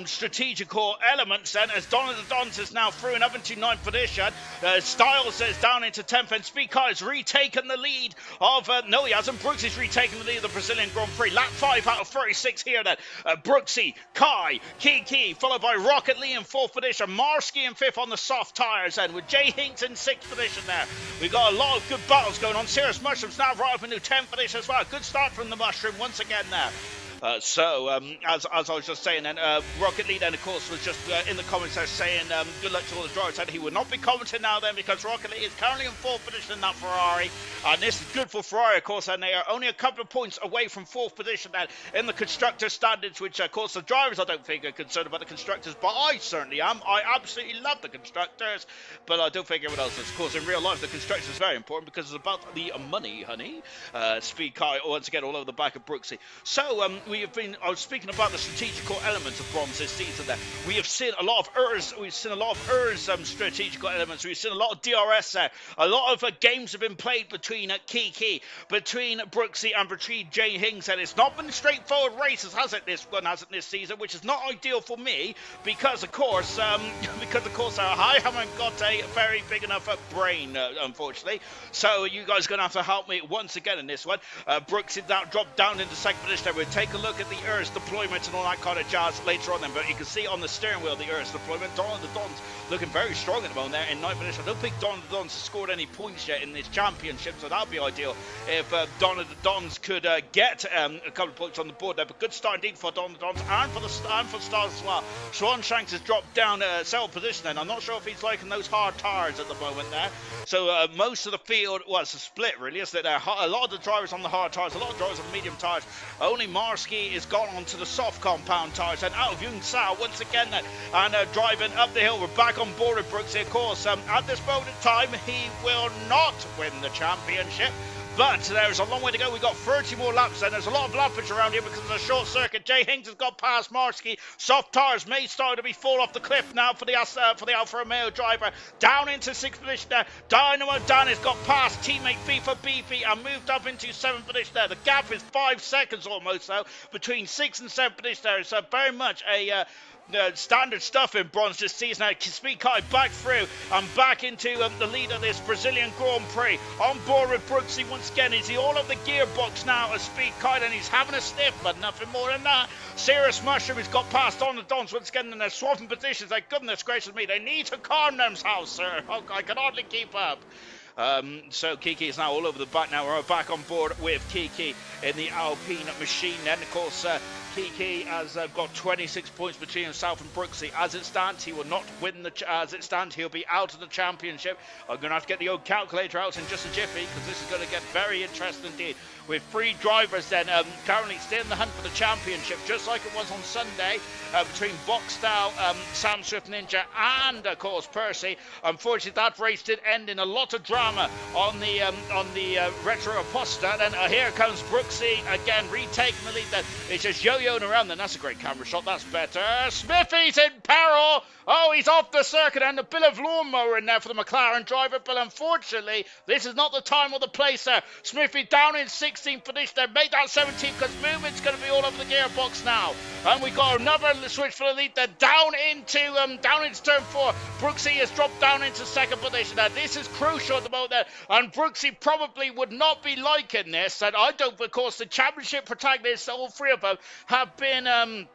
strategical elements then, as Donald the Dons is now through and up into 9th position. Styles is down into 10th, and Speed Kai has retaken the lead of, no he hasn't, Brooks is retaking the lead of the Brazilian Grand Prix. Lap 5 out of 36 here then. Brooksy, Kai, Kiki, followed by Rocket Lee in 4th position. Marsky in 5th on the soft tyres then, with Jay Hinks in 6th position there. We've got a lot of good battles going on. Serious Mushrooms now right up into 10th position as well. Good start from the Mushroom once again there. As I was just saying then, Rocket League then of course was just in the comments there saying good luck to all the drivers, and he will not be commenting now then, because Rocket League is currently in 4th position in that Ferrari, and this is good for Ferrari of course, and they are only a couple of points away from 4th position then in the constructors standards, which of course the drivers I don't think are concerned about the constructors, but I certainly am. I absolutely love the constructors, but I don't think everyone else is. Of course in real life the constructors is very important because it's about the money, honey. Speed Kai once again all over the back of Brooksy. So I was speaking about the strategical elements of bronze this season there. We have seen a lot of ERS, strategical elements. We've seen a lot of DRS there. A lot of games have been played between Kiki, between Brooksy and between Jay Hings, and it's not been straightforward races, has it this season, which is not ideal for me, because of course I haven't got a very big enough brain, unfortunately. So you guys are going to have to help me once again in this one. Brooksy now dropped down into 2nd position. We'll take a look at the ERS deployment and all that kind of jazz later on then, but you can see on the steering wheel the ERS deployment. Donald the Dons looking very strong at the moment there in 9th position. I don't think Donald the Dons has scored any points yet in this championship, so that would be ideal if Donald the Dons could get a couple of points on the board there. But good start indeed for Donald the Dons and for the Stars as well. Swan Shanks has dropped down 7th position then. I'm not sure if he's liking those hard tyres at the moment there. So most of the field was a split really, isn't it? There a lot of the drivers on the hard tyres, a lot of drivers on the medium tyres. Only Marsky is gone onto the soft compound tyres, and out of Yung Sao once again then, and driving up the hill. We're back on board with Brooksy of course. At this moment in time he will not win the championship, but there's a long way to go. We've got 30 more laps and there's a lot of lappage around here because of the short circuit. Jay Hings has got past Marsky. Soft tyres may start to be fall off the cliff now for the Alfa Romeo driver. Down into 6th position there. Dynamo Dan has got past teammate FIFA Beefy and moved up into 7th position there. The gap is 5 seconds almost though between 6th and 7th position there. So very much a standard stuff in bronze this season. Speed Kai back through and back into the lead of this Brazilian Grand Prix. On board with Brooksy once again. Is he all of the gearbox now as Speed Kai, and he's having a sniff, but nothing more than that. Serious Mushroom has got past on the Dons once again, and they're swapping positions. Like, goodness gracious me, they need to calm themselves, sir. Oh, I can hardly keep up. So Kiki is now all over the back now. We're back on board with Kiki in the Alpine machine. Then of course Kiki has got 26 points between himself and Brooksy. As it stands, he will not win as it stands, he'll be out of the championship. I'm going to have to get the old calculator out in just a jiffy because this is going to get very interesting indeed. with 3 drivers then currently still in the hunt for the championship, just like it was on Sunday between Boxstyle, Sam Swift Ninja, and of course Percy. Unfortunately, that race did end in a lot of drama on the Retro Aposta. Then here comes Brooksy again, retaking the lead. Then it's just yo-yoing around. Then that's a great camera shot. That's better. Smithy's in peril. Oh, he's off the circuit, and a bit of lawnmower in there for the McLaren driver, but unfortunately, this is not the time or the place there. Smithy down in 16th finish there, make that 17th, because movement's going to be all over the gearbox now. And we got another switch for the lead there, down into turn 4. Brooksy has dropped down into 2nd position there. This is crucial at the moment there, and Brooksy probably would not be liking this, and I don't, because the championship protagonists, all 3 of them, have been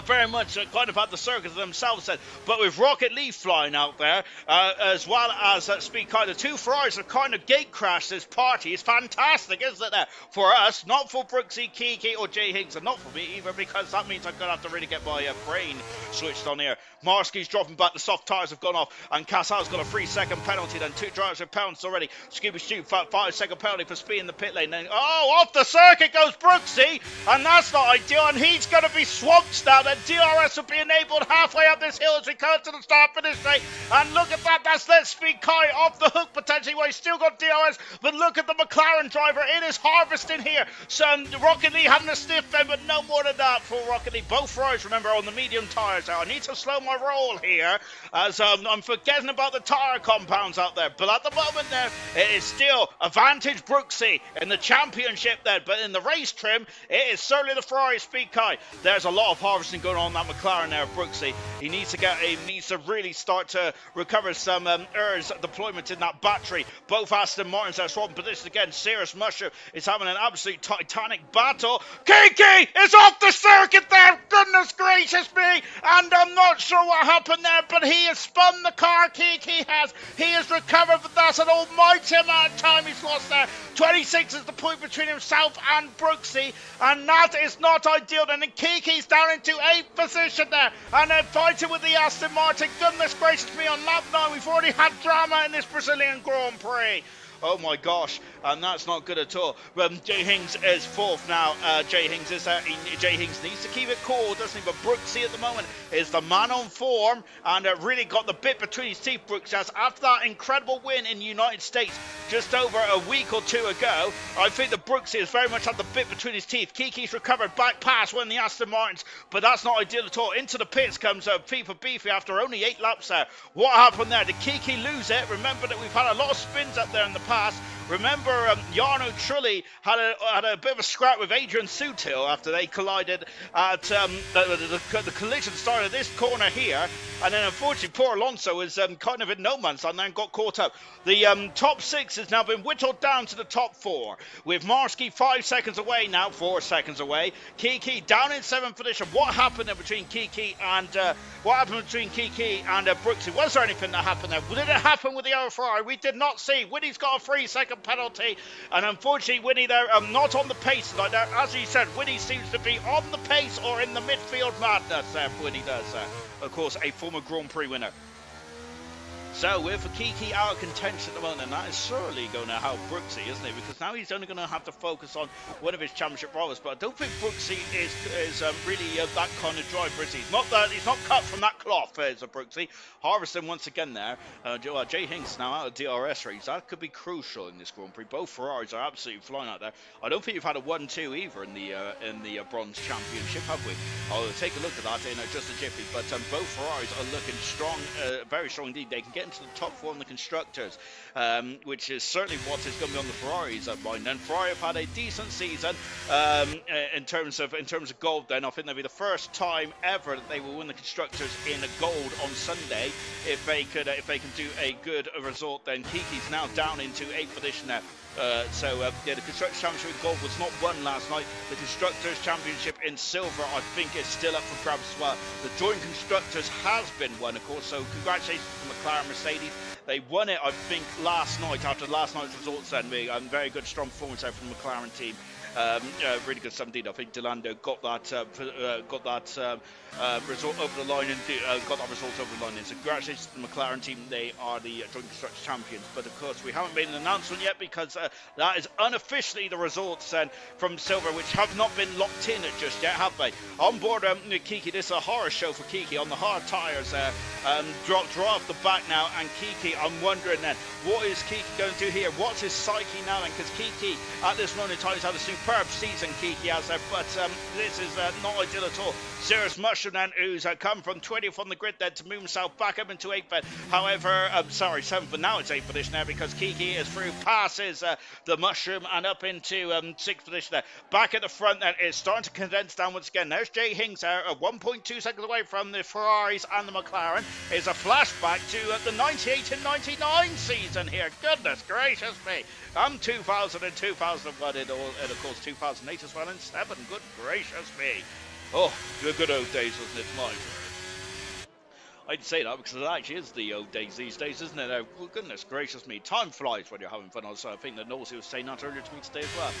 very much kind of at the circus themselves then. But with Rocket Leaf flying out there, as well as Speed Kai, the 2 Ferraris have kind of gate crashed this party. It's fantastic, isn't it? For us, not for Brooksy, Kiki, or Jay Higgs, and not for me either, because that means I'm going to have to really get my brain switched on here. Marsky's dropping back, the soft tyres have gone off, and Cassal's got a 3-second penalty then. 2 drivers have pounced already. Scooby Stu, 5-second penalty for speed in the pit lane. Then, off the circuit goes Brooksy, and that's not ideal, and he's going to be swamped now. Then DRS will be enabled halfway up this hill as we come to the start-finish straight. And look at that, that's Let's Speed Kai off the hook potentially. Well, he's still got DRS, but look at the McLaren driver. It is harvesting here. So Rocket Lee having a stiff then, but no more than that for Rocket Lee. Both Ferraris, remember, on the medium tyres. I need to slow my roll here as I'm forgetting about the tyre compounds out there. But at the moment there, it is still advantage Brooksy in the championship there. But in the race trim, it is certainly the Ferrari Speed Kai. There's a lot of harvesting going on that McLaren there, Brooksy. He needs to really start to recover some ERS deployment in that battery. Both Aston Martins are swapping positions again. Cirrus Mushroom is having an absolute titanic battle. Kiki is off the circuit there. Goodness gracious me. And I'm not sure what happened there, but he has spun the car. Kiki has. He has recovered, but that's an almighty amount of time he's lost there. 26 is the point between himself and Brooksy, and that is not ideal. And then Kiki's down into 8th position there, and they're fighting with the Aston Martin. Goodness gracious me, on lap 9 we've already had drama in this Brazilian Grand Prix. Oh my gosh, and that's not good at all. Jay Hings is 4th now. Jay Hings is there. Jay Hings needs to keep it cool, doesn't he? But Brooksy at the moment is the man on form, and really got the bit between his teeth. Brooksy has, after that incredible win in the United States just over a week or 2 ago. I think that Brooksy has very much had the bit between his teeth. Kiki's recovered back past one of the Aston Martins, but that's not ideal at all. Into the pits comes FIFA Beefy after only 8 laps there. What happened there? Did Kiki lose it? Remember that we've had a lot of spins up there in the past. Remember, Jarno Trulli had a bit of a scrap with Adrian Sutil after they collided at the collision started at this corner here, and then unfortunately poor Alonso was kind of in no man's land and got caught up. The top 6 has now been whittled down to the top 4, with Marsky 5 seconds away now, 4 seconds away. Kiki down in 7th position. What happened there between Kiki and Brooksy? Was there anything that happened there? Did it happen with the other Ferrari? We did not see. Winnie's got a 3-second penalty, and unfortunately Winnie there not on the pace like that. As he said, Winnie seems to be on the pace or in the midfield madness there. Winnie does of course, a former Grand Prix winner. So with Kiki out of contention at the moment, and that is certainly going to help Brooksy, isn't it? Because now he's only going to have to focus on one of his championship rivals. But I don't think Brooksy is really that kind of driver, is he? He's not cut from that cloth, is Brooksy. Harvesting once again there. Jay Hinks now out of DRS race. That could be crucial in this Grand Prix. Both Ferraris are absolutely flying out there. I don't think you've had a 1-2 either in the Bronze Championship, have we? I'll take a look at that in just a jiffy. But both Ferraris are looking strong, very strong indeed. They can get into the top 4 in the constructors, which is certainly what is going to be on the Ferraris at mind. And Ferrari have had a decent season in terms of gold. Then I think they'll be the first time ever that they will win the constructors in a gold on Sunday if they can do a good result. Then Kiki's now down into 8th position there. The Constructors Championship in gold was not won last night. The Constructors Championship in silver, I think, is still up for grabs as well. The Joint Constructors has been won, of course, so congratulations to McLaren Mercedes. They won it, I think, last night after last night's results. And very good, strong performance there from the McLaren team. Really good stuff indeed. I think Delando got that result over the line and got that result over the line. And so congratulations to the McLaren team. They are the joint constructors champions. But of course, we haven't made an announcement yet because that is unofficially the results from Silver, which have not been locked in just yet, have they? On board Kiki, this is a horror show for Kiki on the hard tyres. Draw off the back now, and Kiki, I'm wondering then, what is Kiki going to do here? What's his psyche now then? Because Kiki, at this moment in time, has had a superb season, Kiki has there, but this is not ideal at all. Serious Mushroom then, who's come from 20th on the grid then to move himself back up into 8th then. However, sorry, 7th, but now it's 8th position now because Kiki is through, passes the Mushroom and up into 6th position there. Back at the front then, it's starting to condense down once again. There's Jay Hings there, 1.2 seconds away from the Ferraris and the McLaren. Is a flashback to the 98 and 99 season here. Goodness gracious me. 2000 and 2001 and of course 2008 as well, and 7. Good gracious me. Oh, the good old days, wasn't it? My word. I'd say that because it actually is the old days these days, isn't it? Well, goodness gracious me, time flies when you're having fun. Also, I think that Knowles was saying that earlier to me today as well.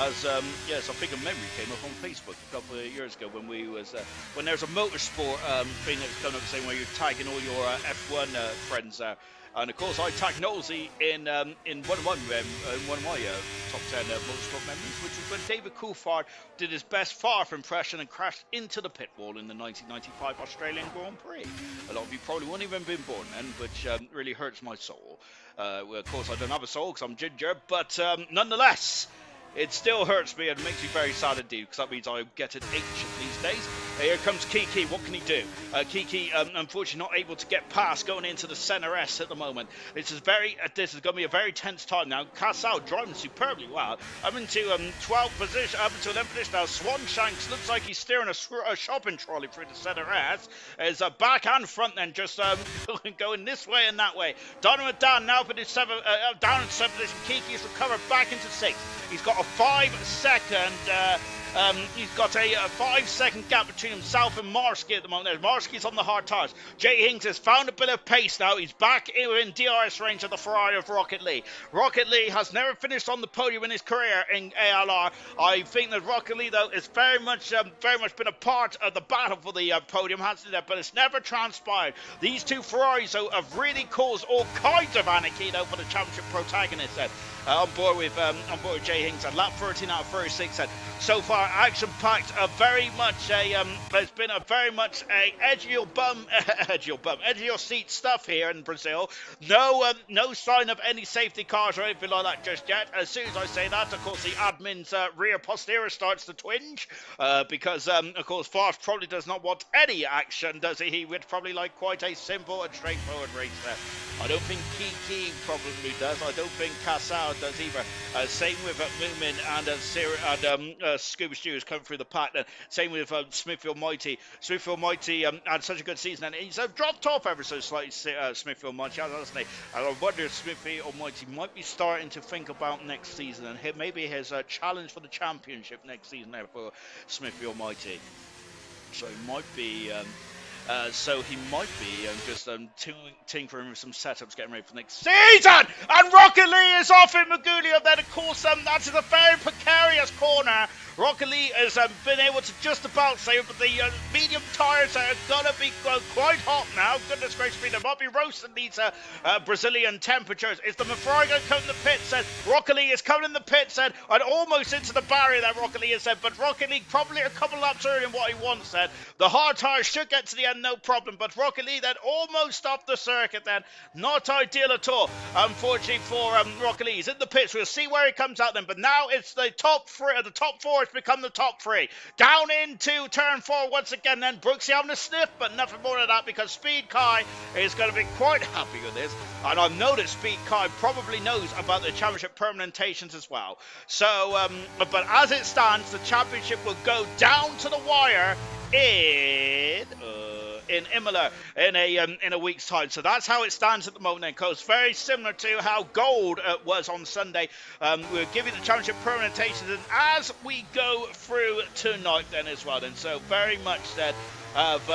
As yes, I think a memory came up on Facebook a couple of years ago when we was when there's a motorsport thing that's coming up, saying where you're tagging all your F1 friends out. And of course, I tagged Knowlesy in one of my top 10 motorsport memories, which was when David Coulthard did his best far impression and crashed into the pit wall in the 1995 Australian Grand Prix. A lot of you probably won't even been born then, which really hurts my soul. Well, of course, I don't have a soul because I'm ginger, but nonetheless, it still hurts me and makes me very sad indeed, because that means I get an H these days. Here comes Kiki. What can he do? Kiki, unfortunately, not able to get past going into the center S at the moment. This is going to be a very tense time now. Casal driving superbly well. Up into 12th position, up into 11th position now. Swanshanks looks like he's steering a shopping trolley through the center S. Is back and front then, just going this way and that way. Donovan down now for the down in 7th position. Kiki's recovered back into 6th. He's got a 5-second. He's got a 5-second gap between himself and Marsky at the moment. Marsky's on the hard tyres. Jay Hings has found a bit of pace now. He's back in DRS range of the Ferrari of Rocket Lee. Rocket Lee has never finished on the podium in his career in ALR. I think that Rocket Lee, though, is very much been a part of the battle for the podium, hasn't it? But it's never transpired. These two Ferraris, though, have really caused all kinds of anarchy, though, for the championship protagonists. On board with Jay Hings at lap 13 out of 36. So far, action-packed. It's been a very much a edge of your seat stuff here in Brazil. No sign of any safety cars or anything like that just yet. As soon as I say that, of course, the admin's rear posterior starts to twinge because, of course, Fast probably does not want any action, does he? He would probably like quite a simple and straightforward race there. I don't think Kiki probably does. I don't think Casal does either. Same with Moomin and Scuba Stew has come through the pack. Same with Smithfield Mighty. Smithfield Mighty had such a good season, and he's dropped off ever so slightly, Smithfield Mighty, hasn't he? And I wonder if Smithfield Mighty might be starting to think about next season, and maybe his challenge for the championship next season there for Smithfield Mighty. So he might be... just tinkering with some setups, getting ready for next season. And Rocket Lee is off in Maguglia. Then, of course, that is a very precarious corner. Rocket Lee has been able to just about save, but the medium tyres are going to be quite hot now. Goodness gracious me, they might be roasting these Brazilian temperatures. Is the Ferrari going to come in the pits? Rocket Lee is coming in the pits and almost into the barrier that Rocket Lee has said, but Rocket Lee probably a couple laps earlier than what he wants said. The hard tyres should get to the end, no problem, but Rocket Lee then almost stopped the circuit then. Not ideal at all, unfortunately for Rocket Lee. He's in the pits. We'll see where he comes out then, but now it's the top four has become the top 3. Down into turn 4 once again then. Brooksy having a sniff, but nothing more than that because Speed Kai is going to be quite happy with this. And I know that Speed Kai probably knows about the championship permanentations as well. So, but as it stands, the championship will go down to the wire in Imola in a week's time. So that's how it stands at the moment then, because very similar to how Gold was on Sunday. We'll give you the championship permutations and as we go through tonight then as well then. So very much then of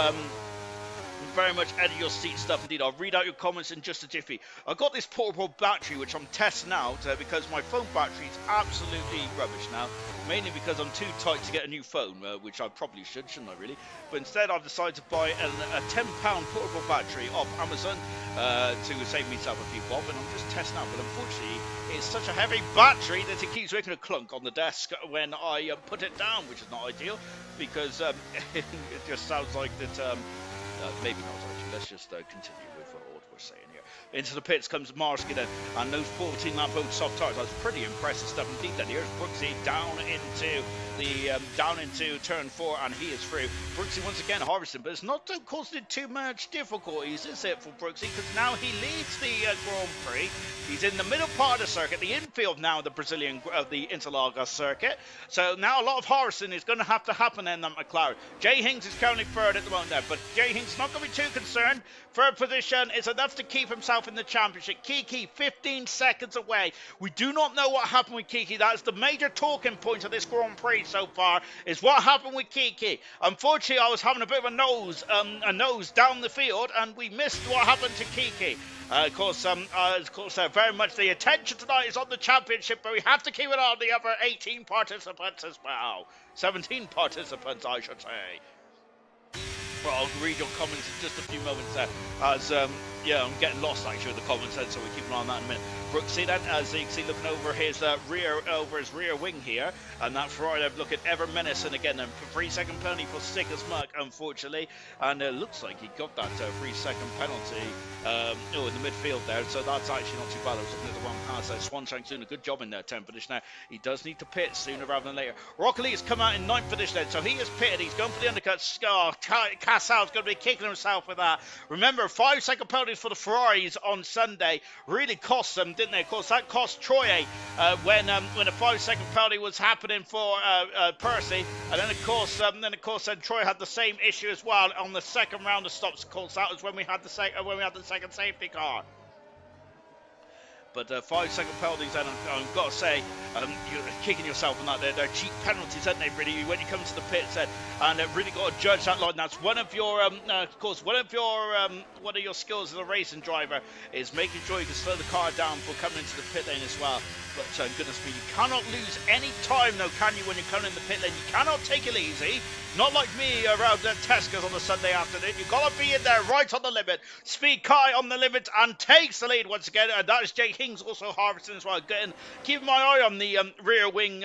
very much edge of your seat stuff indeed. I'll read out your comments in just a jiffy. I've got this portable battery which I'm testing out because my phone battery is absolutely rubbish now. Mainly because I'm too tight to get a new phone, which I probably shouldn't I really? But instead I've decided to buy a £10 portable battery off Amazon to save myself a few bob, and I'm just testing out. But unfortunately, it's such a heavy battery that it keeps making a clunk on the desk when I put it down, which is not ideal, because it just sounds like that, maybe not actually. Let's just continue with what we're saying here. Into the pits comes Marskin and those 14 lap soft tires. That's pretty impressive stuff indeed. Then here's Brooksy down into turn 4, and he is through. Brooksy once again harvesting, but it's not causing too much difficulties, is it, for Brooksy? Because now he leads the Grand Prix. He's in the middle part of the circuit, the infield now of the Brazilian the Interlagos circuit. So now a lot of harvesting is going to have to happen in that McLaren. Jay Hings is currently third at the moment there, but Jay Hings is not going to be too concerned. Third position is enough to keep himself in the championship. Kiki 15 seconds away. We do not know what happened with Kiki. That is the major talking point of this Grand Prix so far, is what happened with Kiki. Unfortunately, I was having a bit of a nose down the field, and we missed what happened to Kiki. Of course, very much the attention tonight is on the championship, but we have to keep it on the other 18 participants as well. 17 participants, I should say. Well, I'll read your comments in just a few moments there, as I'm getting lost actually with the comments then, so we'll keep an eye on that in a minute. Brooksy then, as you can see, looking over his rear wing here, and that Ferrari looking ever menacing again. And 3-second penalty for sick as muck, unfortunately, and it looks like he got that 3-second penalty in the midfield there, so that's actually not too bad. I was looking at the wrong pass there. Swanshank's doing a good job in their 10th position now. He does need to pit sooner rather than later. Rock Lee has come out in 9th position then, so he is pitted. He's going for the undercut. Cassal's going to be kicking himself with that. Remember, 5-second penalties for the Ferraris on Sunday really cost them, didn't they? Of course, that cost Troye when a 5-second penalty was happening for Percy, and then of course Troy had the same issue as well on the second round of stops. Of course, that was when we had the second safety car. But 5-second penalties, and I've got to say, you're kicking yourself on that. They're cheap penalties, aren't they, really, when you come to the pits, and really got to judge that line. That's one of your, one of your skills as a racing driver is making sure you can slow the car down before coming into the pit lane as well. But goodness me, you cannot lose any time, though, can you, when you're coming in the pit lane? You cannot take it easy. Not like me around Tesco's on a Sunday afternoon. You've got to be in there right on the limit. Speed Kai on the limit and takes the lead once again. And that is Jake Hings also harvesting as well. Keeping my eye on the rear wing,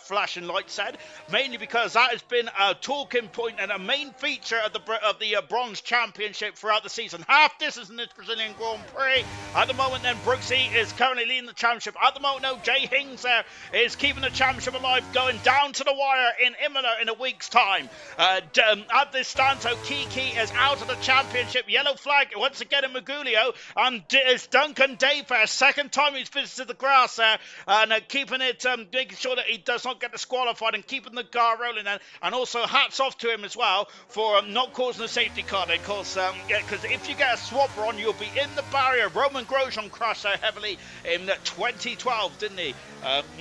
flashing light set. Mainly because that has been a talking point and a main feature of the Bronze Championship throughout the season. Half distance in this Brazilian Grand Prix. At the moment then, Brooksy is currently leading the championship. At the moment, no, Jay Hings there is keeping the championship alive, going down to the wire in Imola in a week's time. At this stand, so Kiki is out of the championship. Yellow flag once again in Magulio, and it's Duncan Dayfair, second time he's visited the grass there, and keeping it, making sure that he does not get disqualified and keeping the car rolling. And also hats off to him as well for not causing a safety car. Because if you get a swapper on, you'll be in the barrier. Roman Grosjean crashed there heavily in 2012, didn't he?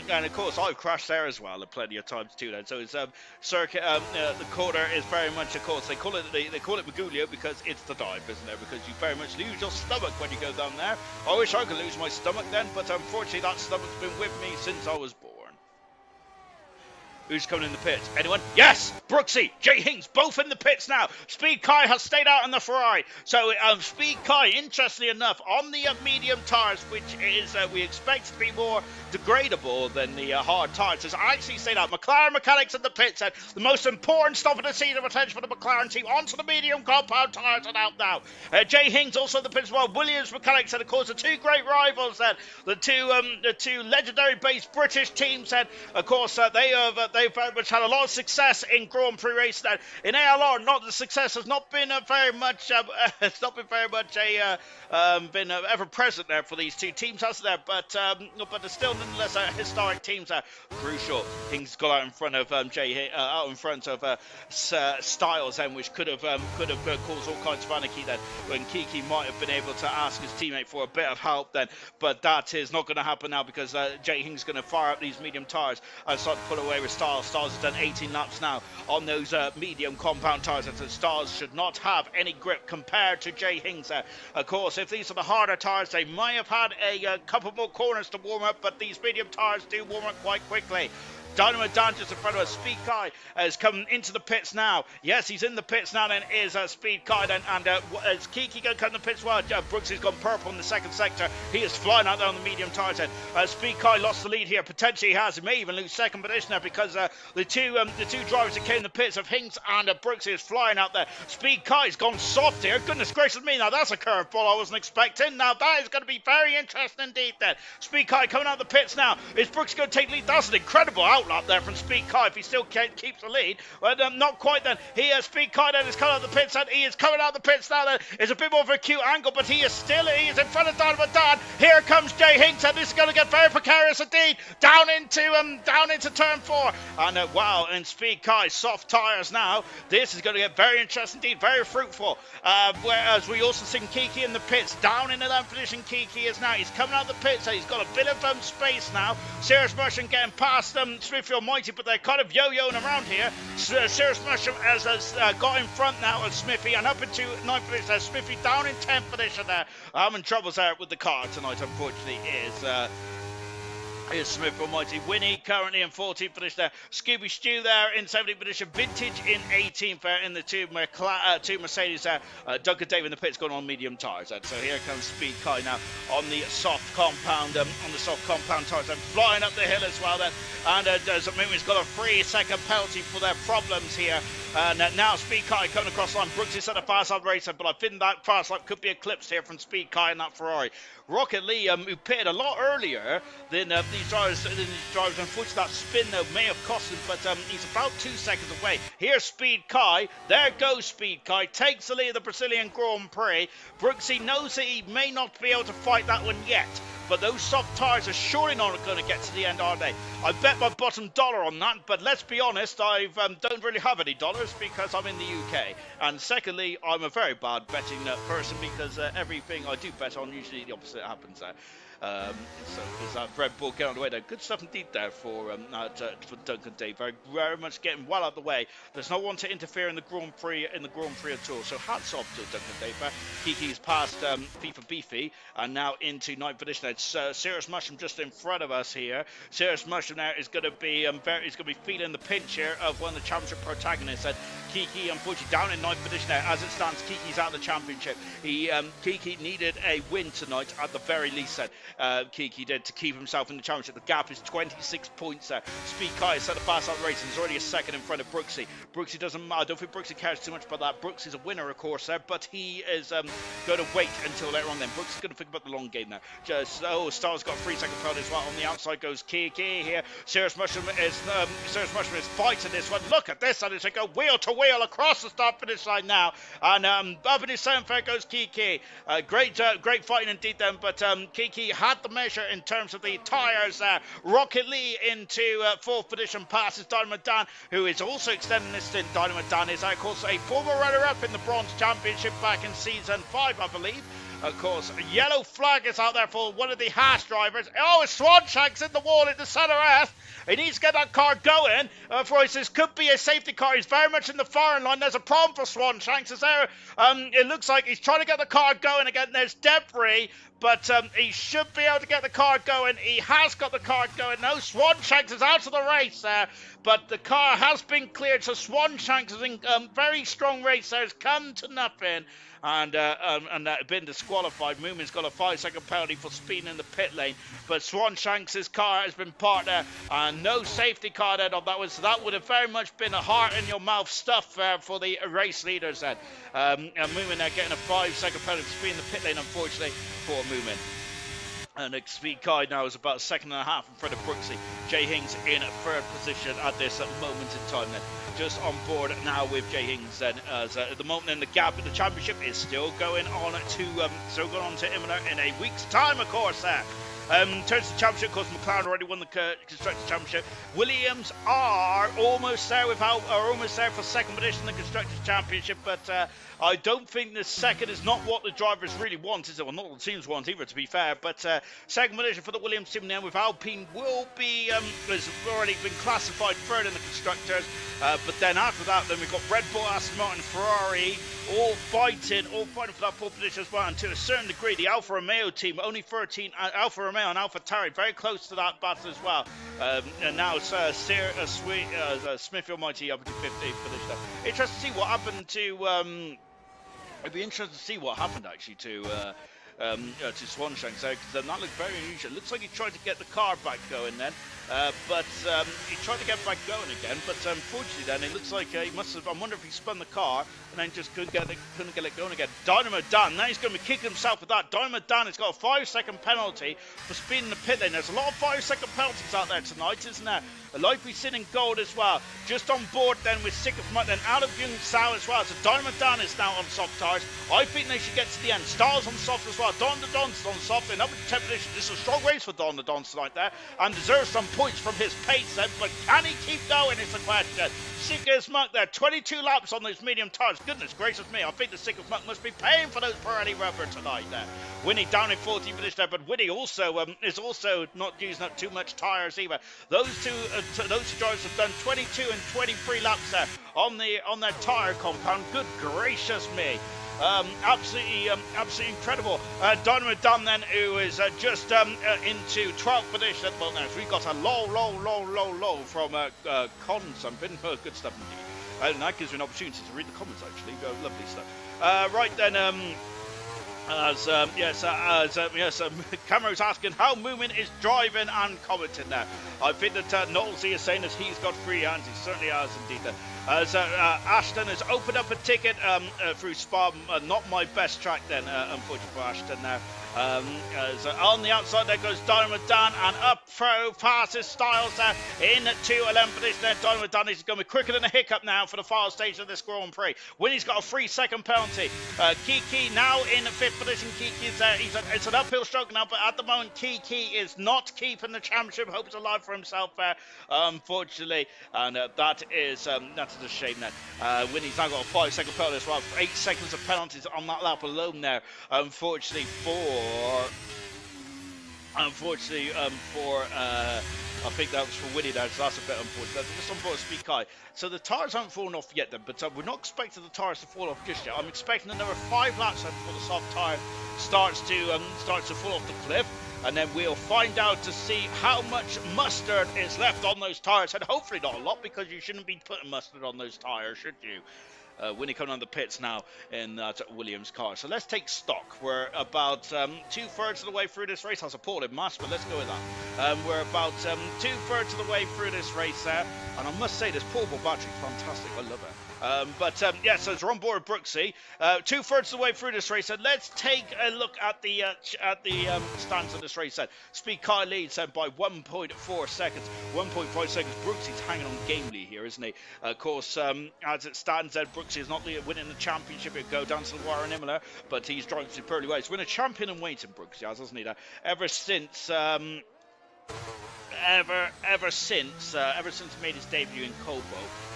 And of course, I've crashed there as well plenty of times too. Then, so his circuit, the corner is very much, of course, they call it Magulio because it's the dive, isn't it? Because you very much lose your stomach when you go down there. I wish I could lose my stomach then, but unfortunately, that stomach's been with me since I was born. Who's coming in the pits? Anyone? Yes! Brooksy, Jay Hings, both in the pits now. Speed Kai has stayed out in the Ferrari. So Speed Kai, interestingly enough, on the medium tyres, which is we expect to be more degradable than the hard tyres, has actually stayed out. McLaren mechanics in the pits said the most important stop of the season potential for the McLaren team onto the medium compound tyres and out now. Jay Hings also in the pits as well. Williams mechanics said, of course, the two great rivals then, the two legendary-based British teams said, of course, they've very much had a lot of success in Grand Prix racing. In ALR, the success has not been been ever present there for these two teams, hasn't there? But they're still nonetheless historic teams. Crucial. Hings got out in front of Styles then, which could have caused all kinds of anarchy then, when Kiki might have been able to ask his teammate for a bit of help then. But that is not going to happen now because Jay Hings is going to fire up these medium tyres and start to pull away with Styles. Stars. Stars has done 18 laps now on those medium compound tyres, and Stars should not have any grip compared to Jay Hings. Of course, if these are the harder tyres, they may have had a couple more corners to warm up, but these medium tyres do warm up quite quickly. Dynamo Dan just in front of us. Speed Kai has come into the pits now. Yes, he's in the pits now. Then is Speed Kai. And is Kiki going to come in the pits? Well, Brooks has gone purple in the second sector. He is flying out there on the medium tyres. Then Speed Kai lost the lead here. Potentially he has. He may even lose second position there because the two drivers that came in the pits of Hinks and Brooks is flying out there. Speed Kai's gone soft here. Goodness gracious me! Now that's a curveball I wasn't expecting. Now that is going to be very interesting indeed. Then Speed Kai coming out of the pits now. Is Brooks going to take the lead? That's an incredible outlap there from Speed Kai if he still keeps the lead. But not quite then. Speed Kai then is coming out of the pits and he is coming out of the pits now then. It's a bit more of a acute angle, but he is in front of Dynamo Dan. Here comes Jay Hinks and this is going to get very precarious indeed. Down into turn 4. And wow, and Speed Kai soft tyres now. This is going to get very interesting indeed, very fruitful. Whereas we also see Kiki in the pits. Down in the lap position Kiki is now. He's coming out of the pits, so he's got a bit of space now. Serious Mushroom getting past Smithy Almighty, but they're kind of yo-yoing around here. Serious Mushroom has got in front now of Smithy and up into 9th position. Smithy down in 10th position there. Having troubles there with the car tonight, unfortunately, is Smith Almighty. Winnie currently in 14th position there. Scooby Stew there in 17th position. Vintage in 18th there in the two Mercedes there. Duncan Dave in the pits going on medium tyres. So here comes Speed Kai now on the soft compound tyres. And flying up the hill as well then. And Moon's got a 3-second penalty for their problems here. And now Speed Kai coming across the line. Brooks is at a fast lap racer, but I think that fast lap could be eclipsed here from Speed Kai and that Ferrari. Rocket Lee, who pitted a lot earlier than these drivers. Unfortunately, that spin though may have cost him, but he's about 2 seconds away. Here's Speed Kai. There goes Speed Kai. Takes the lead of the Brazilian Grand Prix. Brooksy knows that he may not be able to fight that one yet, but those soft tyres are surely not going to get to the end, are they? I bet my bottom dollar on that, but let's be honest, I don't really have any dollars because I'm in the UK. And secondly, I'm a very bad betting person because everything I do bet on, usually the opposite happens there. So there's that Red Bull getting on the way there. Good stuff indeed there for Duncan Day. Very, very much getting well out of the way. There's no one to interfere in the Grand Prix at all. So hats off to Duncan Day. Kiki's past FIFA Beefy and now into 9th position. It's Serious Mushroom just in front of us here. Serious Mushroom now is going to be feeling the pinch here of one of the championship protagonists. And Kiki unfortunately down in 9th position now. As it stands, Kiki's out of the championship. Kiki needed a win tonight at the very least. Kiki did to keep himself in the championship. The gap is 26 points there. Speed Kai set a fast lap race and is already a second in front of Brooksy. Brooksy I don't think Brooksy cares too much about that. Brooks is a winner, of course, there, but he is going to wait until later on then. Brooks is going to think about the long game now. Star's got a 3-second penalty as well. On the outside goes Kiki here. Serious Mushroom is fighting this one. Look at this, and it's like a wheel to wheel across the start finish line now. And up in his 7th there goes Kiki. Great fighting indeed then, but Kiki had the measure in terms of the tyres. Rocket Lee into 4th position, passes Dynamo Dan, who is also extending this stint. Dynamo Dan is, of course, a former runner-up in the Bronze Championship back in Season 5, I believe. Of course, a yellow flag is out there for one of the Haas drivers. Oh, it's Swanshank's in the wall in the centre earth. He needs to get that car going. For this could be a safety car. He's very much in the firing line. There's a problem for Swanshanks. It looks like he's trying to get the car going again. There's debris, but he should be able to get the car going. He has got the car going. No, Swanshanks is out of the race there, but the car has been cleared. So Swanshanks is in very strong race there. Has come to nothing. And been disqualified. Moomin's got a 5-second penalty for speeding in the pit lane, but Swanshanks' car has been parked there, and no safety car there. That would have very much been a heart in your mouth stuff for the race leaders then. And Moomin there getting a 5-second penalty for speeding in the pit lane, unfortunately for Moomin. And Speed Kai now is about a second and a half in front of Brooksy. Jay Hings in 3rd position at this moment in time then. Just on board now with Jay Hings then, as at the moment then the gap in the championship is still going on to Imola in a week's time, of course. In terms of the championship, of course, McLaren already won the Constructors' Championship. Williams are almost there for second position in the Constructors' Championship, but I don't think the second is not what the drivers really want, is it? Well, not what the teams want either, to be fair, but second position for the Williams team now with Alpine will be, has already been classified third in the Constructors, but then after that, then we've got Red Bull, Aston Martin, Ferrari, all fighting for that pole position as well, and to a certain degree, the Alfa Romeo team, only 13, Alfa Romeo and Alfa Tauri, very close to that battle as well, and now it's Smithfield Mighty up to 15th finish there. Interesting to see what happened to, it'd be interesting to see what happened actually to Swanshank, because that looked very unusual. It looks like he tried to get the car back going then, but he tried to get back going again, but unfortunately then it looks like he must have, I wonder if he spun the car and then just couldn't get it going again. Dynamo Dan, now he's going to be kicking himself with that. Dynamo Dan has got a 5-second penalty for speeding the pit lane. There's a lot of 5-second penalties out there tonight, isn't there? Likely sitting in gold as well. Just on board then with Sickert, then out of Jung Sao as well. So Dynamo Dan is now on soft tyres. I think they should get to the end. Stars on soft as well. Don the Don's on soft and up in 10th position. This is a strong race for Don the Don tonight there, and deserves some points from his pace then, but can he keep going is the question. Sickert Muck there, 22 laps on those medium tyres. Goodness gracious me, I think the Sickert Muck must be paying for those Pirelli rubber tonight there. Winnie down in 14th position there, but Winnie also is also not using up too much tyres either. Those two drivers have done 22 and 23 laps there on their tyre compound. Good gracious me. Absolutely incredible. Dynamo Dan then, who is just into 12th position at the moment. So we got a low from Con something. Good stuff indeed. And that gives me an opportunity to read the comments actually. Lovely stuff. Right then, Cameron's asking how Moomin is driving and commenting now. I think that Knowlesy is saying that he's got free hands. He certainly has indeed. As Ashton has opened up a ticket through Spa, not my best track then, unfortunately for Ashton now. As on the outside there goes Dynamo Dan, and up through passes Styles there into 11th position there. Dynamo Dan is going to be quicker than a hiccup now for the final stage of this Grand Prix. Winnie's got a 3-second penalty. Kiki now in 5th position. Kiki's there. It's an uphill struggle now, but at the moment Kiki is not keeping the championship. Hopes alive for himself there, unfortunately, and that is a shame there. Winnie's now got a 5-second penalty as well. 8 seconds of penalties on that lap alone there, unfortunately for I think that was for Winnie there, so that's a bit unfortunate. Just on board Speak High. So the tyres haven't fallen off yet then, but we're not expecting the tyres to fall off just yet. I'm expecting another 5 laps before the soft tyre starts to fall off the cliff, and then we'll find out to see how much mustard is left on those tyres, and hopefully not a lot, because you shouldn't be putting mustard on those tyres, should you? Winnie coming on the pits now in that Williams car. So let's take stock. We're about 2/3 of the way through this race. That's a appalling mass, but let's go with that. We're about 2/3 of the way through this race there, and I must say this portable battery is fantastic. I love it. Yeah, so we're on board Brooksy. 2/3 of the way through this race, and let's take a look at the stands of this race. Speed Car leads by 1.4 seconds, 1.5 seconds. Brooksy's hanging on gamely here, isn't he? Of course, as it stands, Brooksy is not winning the championship. It'll go down to the wire in Imola, but he's driving superbly well. He's been a champion in waiting, Brooksy has, hasn't he? Ever since he made his debut in Cobo.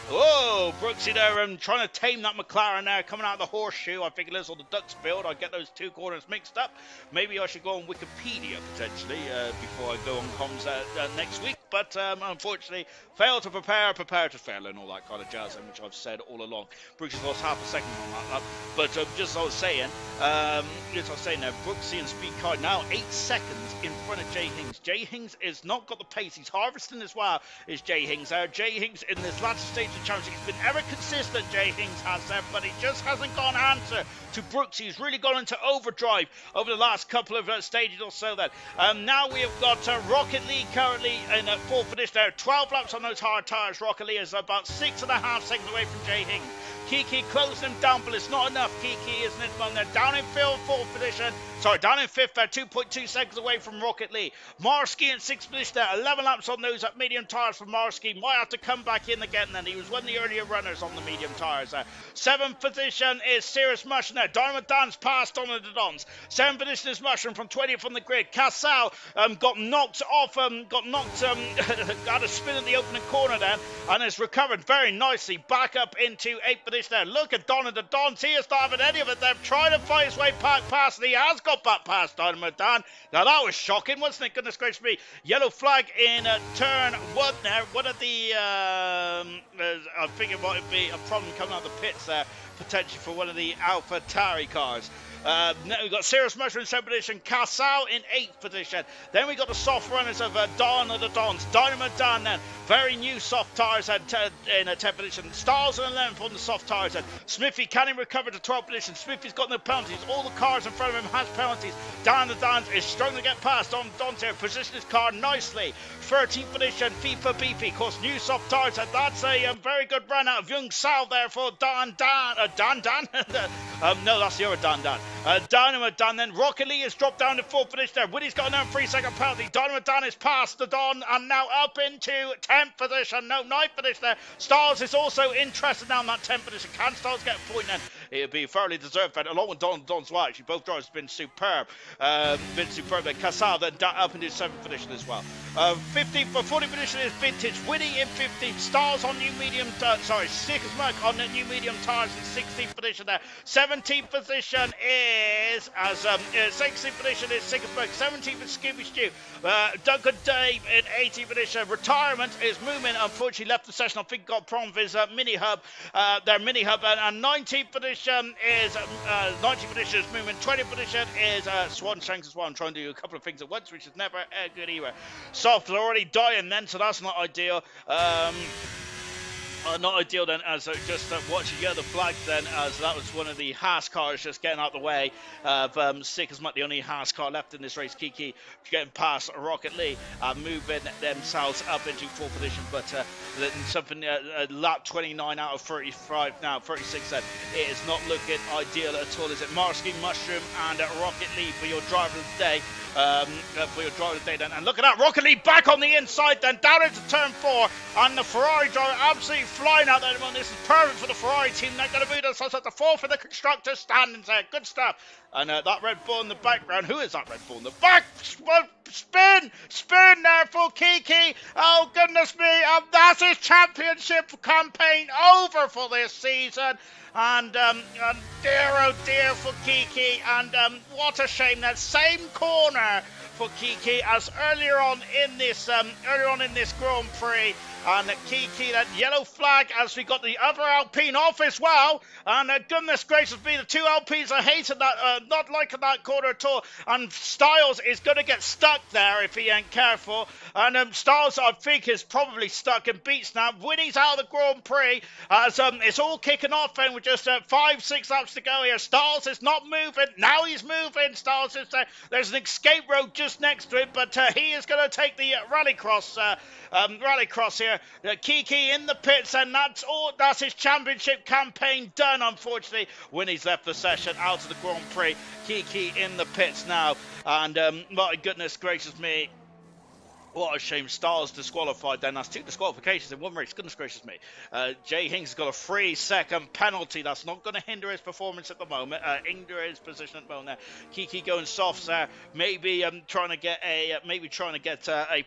Oh, Brooksy there, trying to tame that McLaren there, coming out of the horseshoe. I think it is on the duck field. I get those two corners mixed up. Maybe I should go on Wikipedia, potentially, before I go on comms next week. But unfortunately, fail to prepare to fail, and all that kind of jazz, which I've said all along. Brooksy's lost half a second on that lap. But just as I was saying now, Brooksy and Speed Car now 8 seconds in front of Jay Hings. Jay Hings has not got the pace. He's harvesting as well, is Jay Hings. Jay Hings in this latter stage of the championship, he's been ever consistent, Jay Hings has there, but he just hasn't got an answer to Brooksy. He's really gone into overdrive over the last couple of stages or so then. Now we have got Rocket League currently in 4th position there. 12 laps on those hard tyres. Rocket League is about 6.5 seconds away from Jay Hings. Kiki closing him down, but it's not enough. Kiki isn't it? They're down in field 4th position. Sorry, down in 5th there, 2.2 seconds away from Rocket Lee. Marsky in 6th position there, 11 laps on those medium tyres for Marsky. Might have to come back in again then. He was one of the earlier runners on the medium tyres there. 7th position is Cirrus Mushroom there. Dynamo Dan's passed Donna the Dons. 7th position is Mushroom from 20th on the grid. Casal got knocked off, had a spin in the opening corner there, and has recovered very nicely back up into 8th position there. Look at Donna the Dons. He is not having any of it there, trying to fight his way back past, and he has got back past Dynamo Dan. Now that was shocking, wasn't it? Goodness gracious me. Yellow flag in turn 1 there. One of the, I think it might be a problem coming out of the pits there, potentially for one of the Alpha Tauri cars. Now we've got Cirrus Mushroom in 7th position, Casal in 8th position. Then we got the soft runners of Dawn of the Dons, Dynamo Dan then. Very new soft tyres in 10th position. Stars in 11th on the soft tyres. Smithy, can he recover to 12th position? Smithy's got no penalties. All the cars in front of him has penalties. Dan the Dan is struggling to get past on Don's here. Position his car nicely. 13th position, FIFA Beefy. Of course, new soft tyres. That's a very good run out of Young Sal there for Dan. No, that's the other Dan. Dynamo Dan then. Rocket Lee has dropped down to 4th position there. Woody's got another 3-second penalty. Dynamo Dan is past the Don and now up into 10th position. No, 9th position there. Stars is also interested now in that 10th position. Can Stars get a point then? It'll be thoroughly deserved then. Along with Don's well, actually, both drivers have been superb. Then Casal then up into 7th position as well. 40th position is Vintage. Winnie in 15th. Stars on new medium, Stickers Merc on the new medium tyres in 16th position there. 17th position is 16th position is Stickers Merc. 17th is Scooby Stew. Duncan Dave in 18th position. Retirement is Moomin. Unfortunately left the session. I think got a problem with his mini hub. Their mini hub. And 19th position is 19th position is Moomin. 20th position is Swan Shanks as well. I'm trying to do a couple of things at once, which is never good either. Soft is already dying then, so that's not ideal. Not ideal then, as just watching the other flag then, as that was one of the Haas cars just getting out of the way of Sick as much the only Haas car left in this race. Kiki getting past Rocket Lee, moving themselves up into 4th position, but something lap 29 out of 35 now, 36 then. It is not looking ideal at all, is it? Marsky, Mushroom and Rocket Lee for your driver of the day. Then, and look at that, Rocket Lee back on the inside then, down into turn 4, and the Ferrari driver absolutely flying out there. This is perfect for the Ferrari team. They're going to move themselves at the 4th for the constructors standings there. Good stuff. And that Red Bull in the background. Who is that Red Bull in the back? Spin there for Kiki. Oh goodness me, that's his championship campaign over for this season. And dear oh dear for Kiki, and what a shame, that same corner for Kiki as earlier on in this Grand Prix. And Kiki, that yellow flag as we got the other Alpine off as well. And goodness gracious me, the two Alpines are hating that, not liking that corner at all. And Styles is going to get stuck there if he ain't careful. And Styles, I think, is probably stuck in beats now. Winnie's out of the Grand Prix as it's all kicking off, and with just 5-6 laps to go here. Styles is not moving. Now he's moving. Styles is there. There's an escape road just next to him, but he is going to take the rallycross here. Kiki in the pits, and that's his championship campaign done, unfortunately, when he's left the session out of the Grand Prix. Kiki in the pits now, and my goodness gracious me, what a shame. Stars disqualified then. That's 2 disqualifications in one race. Goodness gracious me. Jay Hinks has got a 3-second penalty. That's not going to hinder his performance at the moment. Hinder his position at the moment there. Kiki going softs there. Maybe trying to get a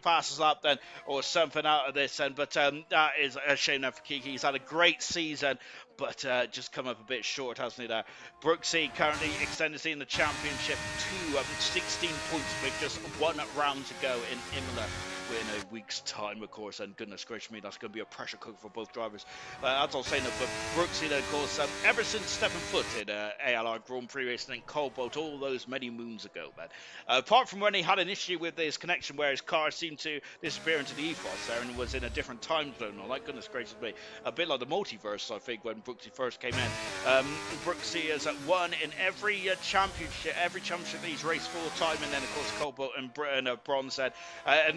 fastest lap then, or something out of this then. But that is a shame there for Kiki. He's had a great season, but just come up a bit short, hasn't he there? Brooksy currently extended in the championship to 16 points with just 1 round to go in Imola in a week's time, of course, and goodness gracious me, that's going to be a pressure cooker for both drivers. As I was saying, but Brooksy, of course, ever since stepping foot in ALR Grand Prix racing in Cobalt all those many moons ago, man. Apart from when he had an issue with his connection where his car seemed to disappear into the ethos there and was in a different time zone, like goodness gracious me, a bit like the multiverse, I think, when Brooksy first came in. Brooksy has won in every championship that he's raced full time, and then of course Cobalt and Bronze. And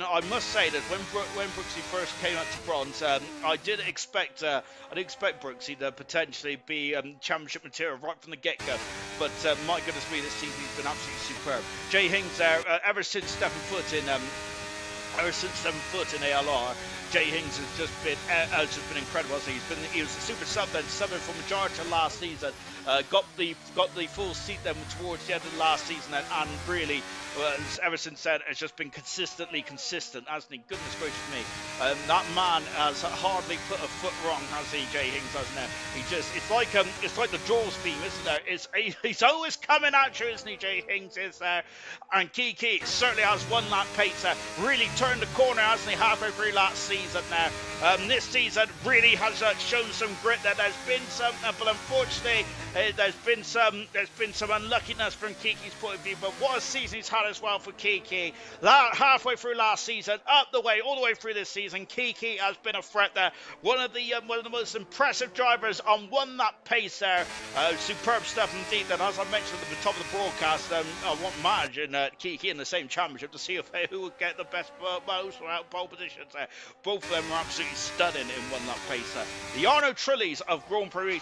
I must say that when Brooksy first came up to Bronze, I did expect Brooksy to potentially be championship material right from the get-go. But my goodness me, this season he's been absolutely superb. Jay Hings there, ever since stepping foot in ALR, Jay Hings has just been incredible. So he was a super sub then, subbing for majority of last season. Got the full seat then towards the end of the last season, and really ever since then has just been consistently consistent, hasn't he? Goodness gracious me, that man has hardly put a foot wrong, has he, Jay Hings, hasn't he? It's like the Jaws beam, isn't there? He's always coming at you, isn't he? Jay Hings is there, and Kiki certainly has one lap pace. Really turned the corner, hasn't he? Halfway through last season now. This season really has shown some grit. That there's been some, but unfortunately, there's been some unluckiness from Kiki's point of view. But what a season he's had as well for Kiki. Halfway through last season, all the way through this season, Kiki has been a threat there. One of the most impressive drivers on one lap pace there. Superb stuff indeed. And as I mentioned at the top of the broadcast, I want Marge and Kiki in the same championship to see who would get the best most pole positions there. Both of them are absolutely stunning in one lap pace there. The Arno Trillies of Grand Prix.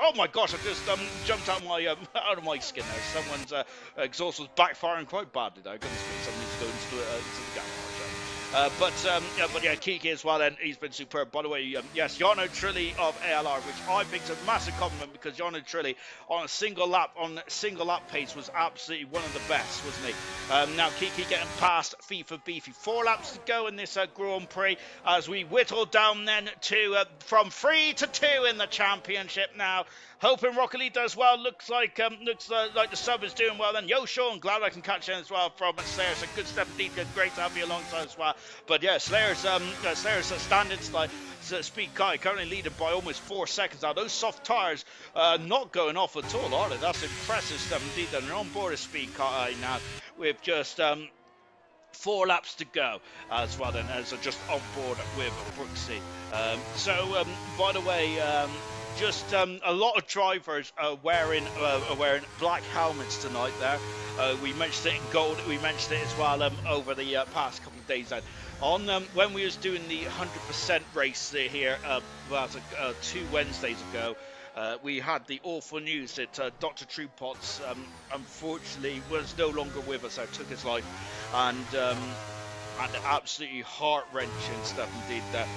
Oh my gosh, I just jumped out of my skin there. Someone's exhaust was backfiring quite badly there. Goodness me, someone needs to go into the garage. But yeah, Kiki as well, and he's been superb. By the way, yes, Jarno Trilli of ALR, which I think is a massive compliment, because Jarno Trilli on single lap pace was absolutely one of the best, wasn't he? Now Kiki getting past FIFA Beefy. 4 laps to go in this Grand Prix as we whittle down then to from 3 to 2 in the championship now. Hoping Rocket League does well. Looks like the sub is doing well. Then Yo Sean, glad I can catch in as well from Slayer. So good step indeed. Great to have you alongside as well. But yeah, Slayer's standings like speed car currently leading by almost 4 seconds now. Those soft tires not going off at all, are they? That's impressive stuff indeed. They're on board a speed car now with just 4 laps to go as well, then, as just on board with Brooksy. By the way, just a lot of drivers are wearing black helmets tonight there. We mentioned it in gold. We mentioned it as well over the past couple of days. On when we was doing the 100% race here about 2 Wednesdays ago, we had the awful news that Dr. Truepots unfortunately was no longer with us. Took his life, and absolutely heart-wrenching stuff indeed there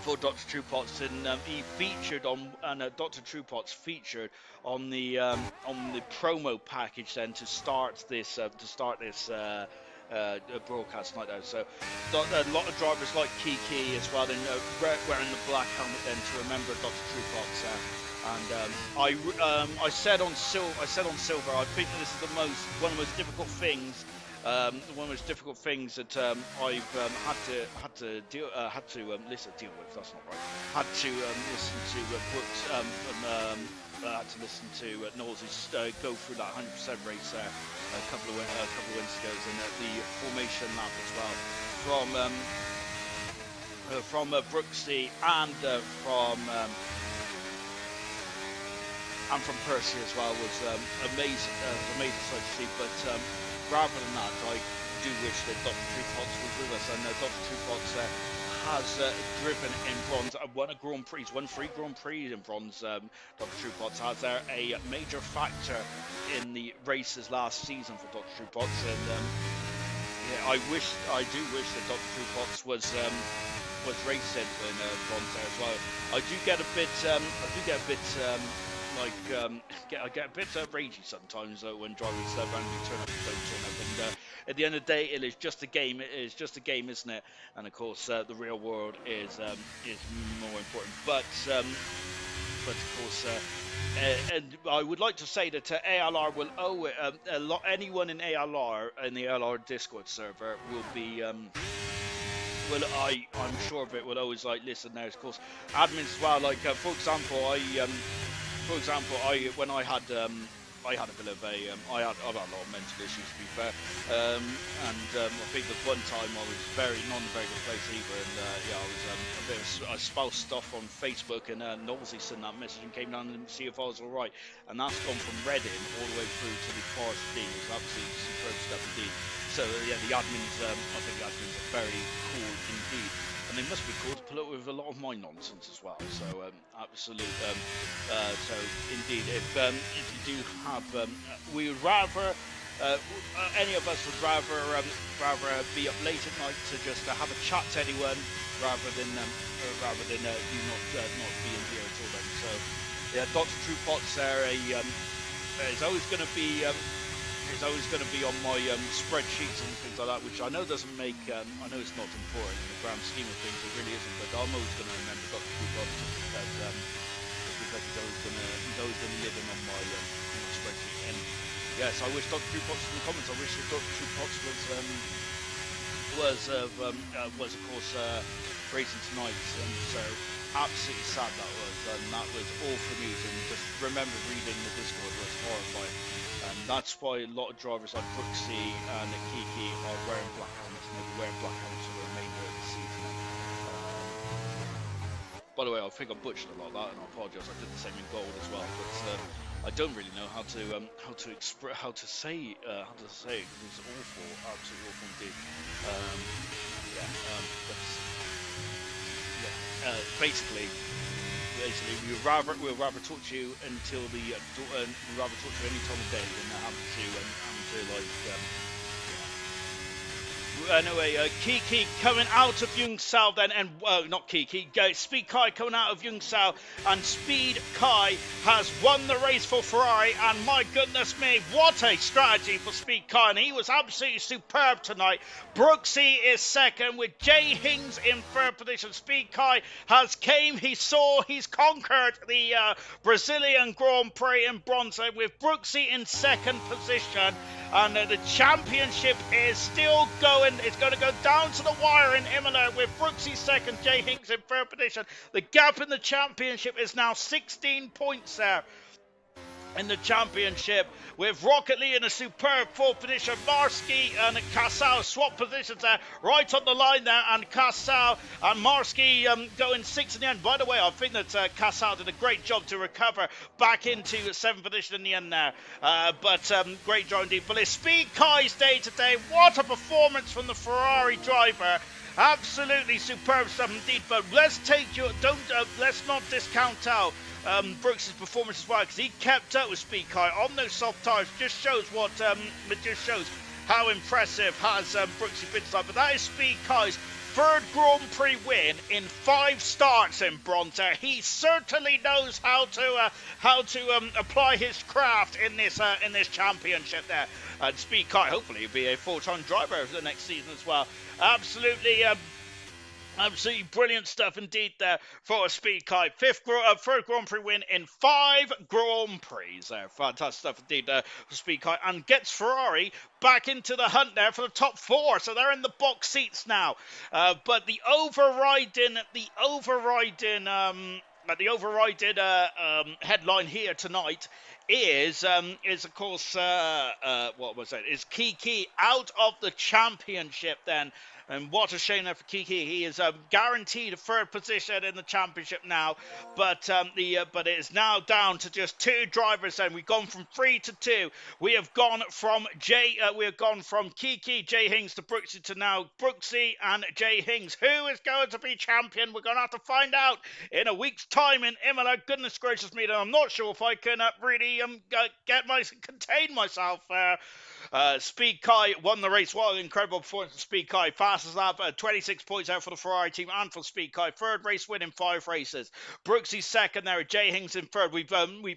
for Dr. Truepots, and he featured on, and Dr. Truepots featured on the promo package then to start this broadcast like that. So a lot of drivers like Kiki as well, and wearing the black helmet then to remember Dr. Truepots. I said on Silver, I think that this is one of the most difficult things. One of the most difficult things that I've had to deal with. That's not right. Had to listen to Brooks had to listen to Knowles' go through that 100% race there a couple of Wednesdays, and the formation lap as well from Brooksy and from Percy as well was amazing sight to see. But rather than that, I do wish that Dr. Truepots was with us, and Dr. Truepots has driven in bronze, won a Grand Prix, won 3 Grand Prix in bronze. Dr. Truepots has there a major factor in the races last season for Dr. Truepots, and yeah, I do wish that Dr. Truepots was racing in bronze there as well. I get a bit ragey sometimes when drivers randomly turn up and don't turn up. And at the end of the day, it is just a game. It is just a game, isn't it? And of course, the real world is more important. But of course, and I would like to say that ALR will owe it a lot. Anyone in ALR in the ALR Discord server will be. I'm sure of it. Will always listen there. Of course, admins as well. For example, when I had I had a bit of a I've had a lot of mental issues to be fair, I think the one time I was not in a very good place either, and yeah, I was I spoused stuff on Facebook, and Knowlesy sent that message and came down and see if I was all right, and that's gone from Reading all the way through to the Forest D. It was absolutely superb stuff indeed. So yeah, the admins, I think the admins are very cool indeed. And they must be cool to put up with a lot of my nonsense as well. So absolute. So indeed, if you do have, we would rather. Any of us would rather be up late at night to just have a chat to anyone rather than you not being here at all. Then. So yeah, Dr. True Potts there is always going to be. Is always going to be on my spreadsheets and things like that, which I know doesn't make. I know it's not important in the grand scheme of things. It really isn't. But I'm always going to remember Dr. Cooper because he's always going to live in on my spreadsheet. And yes, I wish Dr. Cooper was in the comments. I wish that Dr. Cooper was of course racing tonight. And so absolutely sad that was. And that was awful news. And just remember reading the Discord was horrifying. And that's why a lot of drivers like Brooksy and Kiki are wearing black helmets, and they'll be wearing black helmets for the remainder of the season. By the way, I think I butchered a lot of that, and I apologise. I did the same in gold as well, but I don't really know how to say it because it's awful, absolutely awful indeed. Basically, we'll rather talk to you until we'll rather talk to you any time of day than having to anyway, Kiki coming out of Youngsal then, and not Kiki, Speed Kai coming out of Youngsal, and Speed Kai has won the race for Ferrari, and my goodness me, what a strategy for Speed Kai, and he was absolutely superb tonight. Brooksy is second with Jay Hings in third position. Speed Kai he's conquered the Brazilian Grand Prix in bronze with Brooksy in second position, and the championship is still going. It's going to go down to the wire in Imola with Brooksy second, Jay Hinks in third position. The gap in the championship is now 16 points there. In the championship, with Rocket Lee in a superb fourth position, Marsky and Casal swap positions there, right on the line there, and Casal and Marsky going sixth in the end. By the way, I think that Casal did a great job to recover back into seventh position in the end there. But great job indeed. But it's Speed Kai's day today. What a performance from the Ferrari driver. Absolutely superb stuff indeed. But let's not discount out Brooks' performance as well, because he kept up with Speed Kai on those soft tyres. Just shows how impressive has Brooksy been tonight. But that is Speed Kai's third Grand Prix win in 5 starts in bronze. He certainly knows how to apply his craft in this championship there. And Speed Kai hopefully will be a full-time driver for the next season as well. Absolutely brilliant stuff indeed there for Speed Kai. Third Grand Prix win in 5 Grand Prix there. Fantastic stuff indeed for Speed Kai, and gets Ferrari back into the hunt there for the top 4. So they're in the box seats now. But the overriding headline here tonight is of course is Kiki out of the championship then. And what a shame there for Kiki. He is guaranteed a third position in the championship now, but it is now down to just 2 drivers. And we've gone from 3 to 2. We have gone from Kiki, Jay Hings to Brooksy to now Brooksy and Jay Hings. Who is going to be champion? We're going to have to find out in a week's time in Imola. Goodness gracious me, I'm not sure if I can really contain myself. Speed Kai won the race. What an incredible performance from Speed Kai. Fastest lap, 26 points out for the Ferrari team and for Speed Kai. Third race win in 5 races. Brooksy second there, Jay Hings in third. We've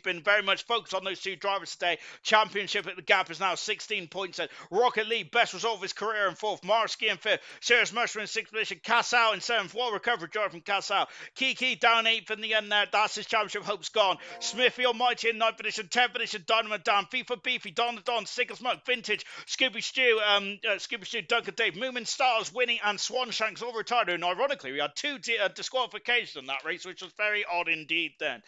been very much focused on those 2 drivers today. Championship at the gap is now 16 points. Rocket Lee, best result of his career in 4th. Marsky in 5th. Serious Mushroom in 6th position. Casal in 7th. Well recovered drive from Casal. Kiki down 8th in the end there. That's his championship hopes gone. Smithy Almighty in 9th position. 10th position. Dynamo down. FIFA Beefy. Don the Don. Sick as Muck. Vintage. Scooby Stew, Duncan Dave, Moomin Stars winning, and Swanshanks all retired. And ironically, we had 2 disqualifications in that race, which was very odd indeed then.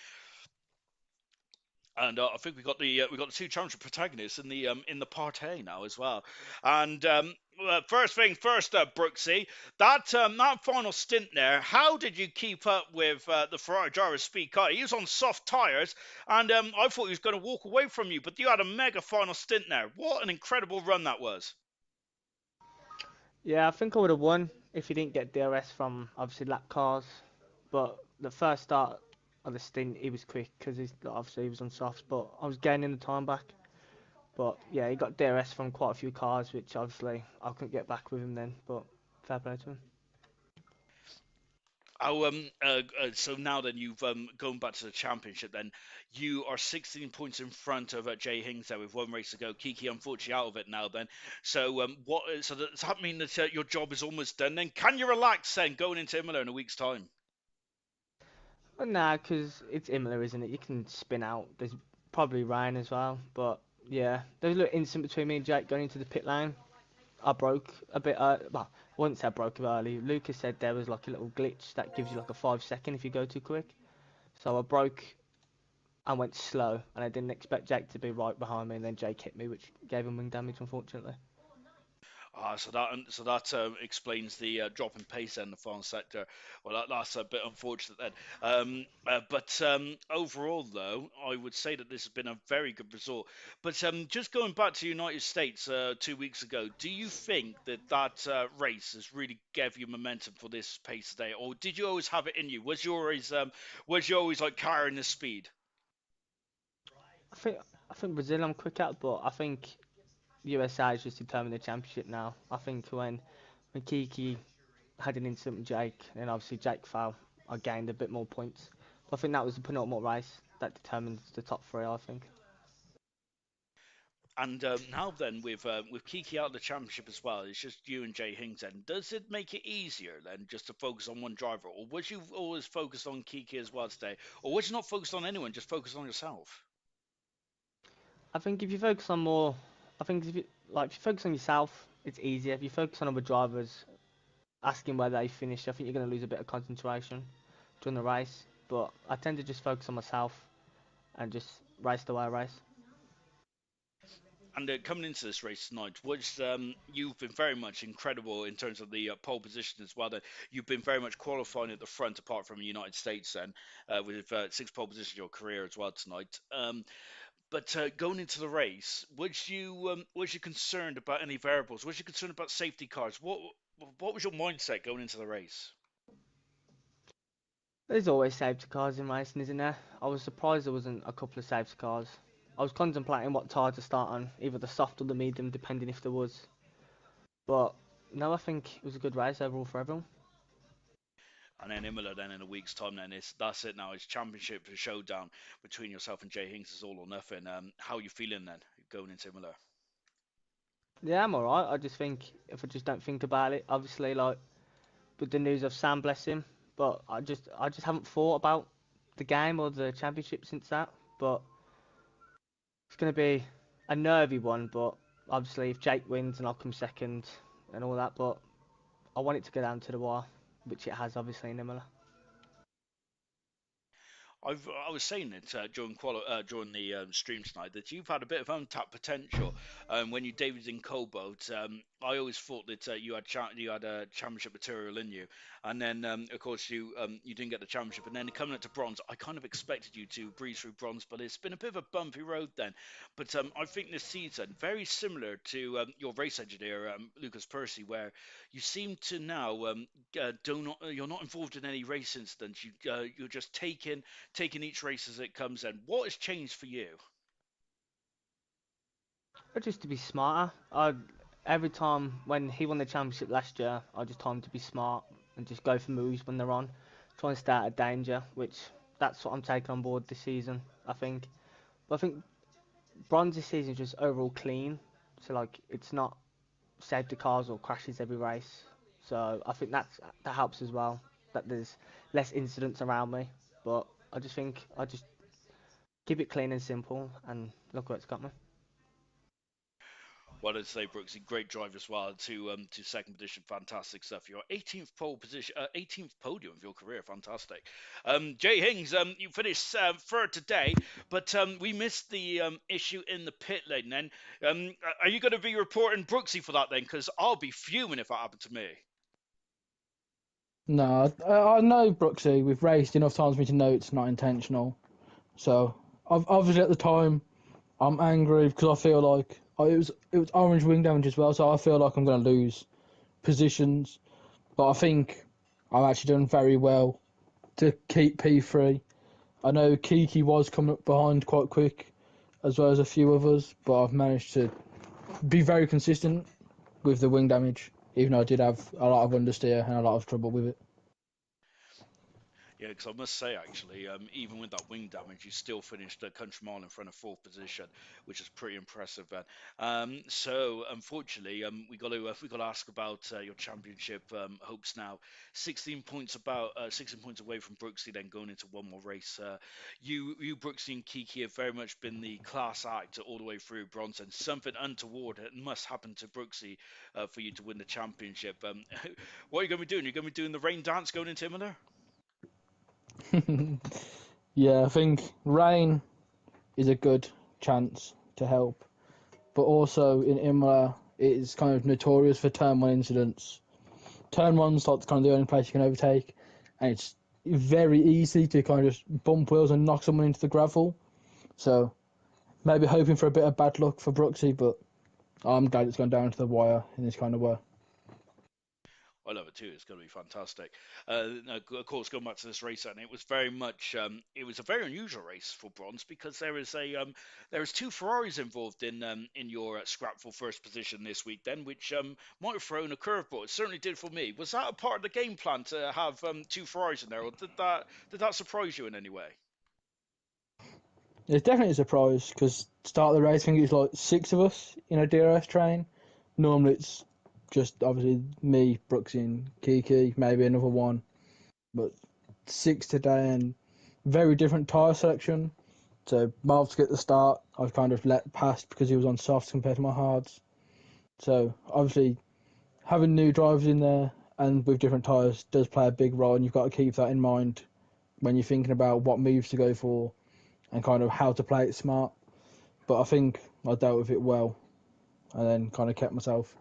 And I think we got the two championship protagonists in the part A now as well. And first thing first, Brooksy, that final stint there. How did you keep up with the Ferrari driver's speed car? He was on soft tires, and I thought he was going to walk away from you, but you had a mega final stint there. What an incredible run that was! Yeah, I think I would have won if he didn't get DRS from obviously lap cars. But the first start of the stint, he was quick because obviously he was on softs. But I was gaining the time back. But yeah, he got DRS from quite a few cars, which obviously I couldn't get back with him then. But fair play to him. Oh, so now then you've going back to the championship. Then you are 16 points in front of Jay Hings there with one race to go. Kiki unfortunately out of it now. Then, so what? So does that mean that your job is almost done? Then can you relax then going into Imola in a week's time? But nah, because it's Imola, isn't it? You can spin out. There's probably rain as well. But yeah, there was a little incident between me and Jake going into the pit lane. I broke a bit. Well, I wouldn't say I broke it early. Lucas said there was like a little glitch that gives you like a 5 second if you go too quick. So I broke and went slow, and I didn't expect Jake to be right behind me, and then Jake hit me, which gave him wing damage, unfortunately. So that explains the drop in pace in the final sector. Well, that's a bit unfortunate then. But overall, though, I would say that this has been a very good result. But just going back to the United States 2 weeks ago, do you think that race has really gave you momentum for this pace today, or did you always have it in you? Was you always like carrying the speed? I think I think Brazil I'm quick at, but I think USA is just determining the championship now. I think when Kiki had an incident with Jake, and obviously Jake fell, I gained a bit more points. But I think that was the penultimate race that determines the top three. I think. And now then, with Kiki out of the championship as well, it's just you and Jay Hings. Then does it make it easier then just to focus on one driver, or was you always focused on Kiki as well today, or was you not focused on anyone, just focused on yourself? I think if you focus on more, I think if you focus on yourself, it's easier. If you focus on other drivers, asking where they finish, I think you're going to lose a bit of concentration during the race. But I tend to just focus on myself and just race the way I race. And coming into this race tonight, was you've been very much incredible in terms of the pole position as well. That you've been very much qualifying at the front, apart from the United States, and with six pole positions in your career as well tonight. But going into the race, was you concerned about any variables? Was you concerned about safety cars? What was your mindset going into the race? There's always safety cars in racing, isn't there? I was surprised there wasn't a couple of safety cars. I was contemplating what tire to start on, either the soft or the medium, depending if there was. But no, I think it was a good race overall for everyone. And then Imola, then in a week's time, then that's it now. It's championship showdown between yourself and Jay Hinks. Is all or nothing. How are you feeling then going into Imola? Yeah, I'm alright. I just think if I just don't think about it, obviously, like with the news of Sam, bless him. But I just haven't thought about the game or the championship since that. But it's gonna be a nervy one. But obviously, if Jake wins and I'll come second and all that, but I want it to go down to the wire, which it has obviously in Imola. I was saying it during the stream tonight that you've had a bit of untapped potential. When you debuted in Cobalt, I always thought that you had a championship material in you, and then of course you didn't get the championship, and then coming up to bronze, I kind of expected you to breeze through bronze, but it's been a bit of a bumpy road then. But I think this season very similar to your race engineer Lucas Percy, where you seem to now do not you're not involved in any race incidents. You're just taking each race as it comes in. What has changed for you? But just to be smarter. Every time when he won the championship last year, I just told him to be smart and just go for moves when they're on, try and stay out of danger. Which that's what I'm taking on board this season. I think. But I think bronze this season is just overall clean. So like it's not safety cars or crashes every race. So I think that helps as well. That there's less incidents around me. But I just think I just keep it clean and simple and look where it's got me. Well, I'd say Brooksy, great drive as well to second position, fantastic stuff. Your 18th pole position, 18th podium of your career, fantastic. Jay Hings, you finished third today, but we missed the issue in the pit lane. Then, are you going to be reporting Brooksy for that then? Because I'll be fuming if that happened to me. No, I know Brooksy. We've raced enough times for me to know it's not intentional. So, obviously at the time, I'm angry because I feel like it was orange wing damage as well. So I feel like I'm going to lose positions. But I think I've actually done very well to keep P3. I know Kiki was coming up behind quite quick, as well as a few others, but I've managed to be very consistent with the wing damage, even though I did have a lot of understeer and a lot of trouble with it. Yeah, because I must say, actually, even with that wing damage, you still finished a country mile in front of fourth position, which is pretty impressive, Ben. So, unfortunately, we got to ask about your championship hopes now. 16 points 16 points away from Brooksy, then going into one more race. You, Brooksy, and Kiki have very much been the class act all the way through bronze, and something untoward must happen to Brooksy for you to win the championship. What are you going to be doing? You're going to be doing the rain dance going into Imola? Yeah, I think rain is a good chance to help, but also in Imola, it is kind of notorious for turn one incidents. Turn one's like kind of the only place you can overtake, and it's very easy to kind of just bump wheels and knock someone into the gravel. So maybe hoping for a bit of bad luck for Brooksy, but I'm glad it's gone down to the wire in this kind of way. I love it too. It's going to be fantastic. Now, of course, going back to this race, and it was very much, it was a very unusual race for bronze because there is two Ferraris involved in your scrap for first position this week. Then, which might have thrown a curveball. It certainly did for me. Was that a part of the game plan to have two Ferraris in there, or did that surprise you in any way? It's definitely a surprise because start of the race, I think it's like six of us in a DRS train. Normally it's just obviously me, Brooksy, and Kiki, maybe another one, but six today and very different tyre selection. So Marv's at the start, I've kind of let past because he was on softs compared to my hards. So obviously having new drivers in there and with different tyres does play a big role, and you've got to keep that in mind when you're thinking about what moves to go for and kind of how to play it smart. But I think I dealt with it well and then kind of kept myself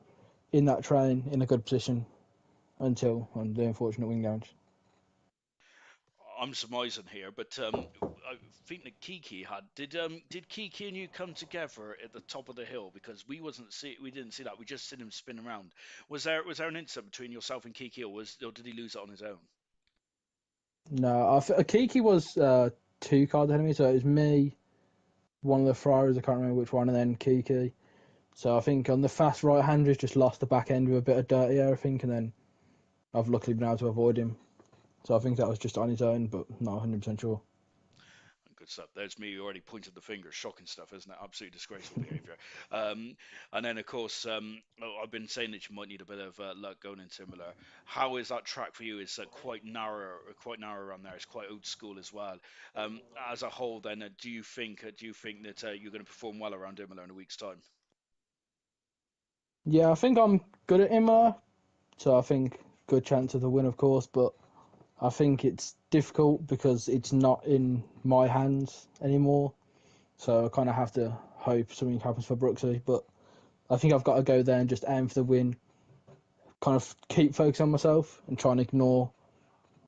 in that train in a good position until the unfortunate wing damage. I'm surmising here, but I think that Kiki did Kiki and you come together at the top of the hill because we didn't see that, we just seen him spin around. Was there an incident between yourself and Kiki, or did he lose it on his own? No, Kiki was two cards ahead of me, so it was me, one of the Ferraris, I can't remember which one, and then Kiki. So I think on the fast right-handers, just lost the back end with a bit of dirty air, I think, and then I've luckily been able to avoid him. So I think that was just on his own, but not 100% sure. Good stuff. There's me already pointed the finger. Shocking stuff, isn't it? Absolutely disgraceful behaviour. And then, of course, I've been saying that you might need a bit of luck going into Imola. How is that track for you? It's quite narrow around there. It's quite old school as well. As a whole, then, do you think that you're going to perform well around Imola in a week's time? Yeah, I think I'm good at Imola, so I think good chance of the win, of course, but I think it's difficult because it's not in my hands anymore. So I kind of have to hope something happens for Brooksy, but I think I've got to go there and just aim for the win, kind of keep focus on myself and try and ignore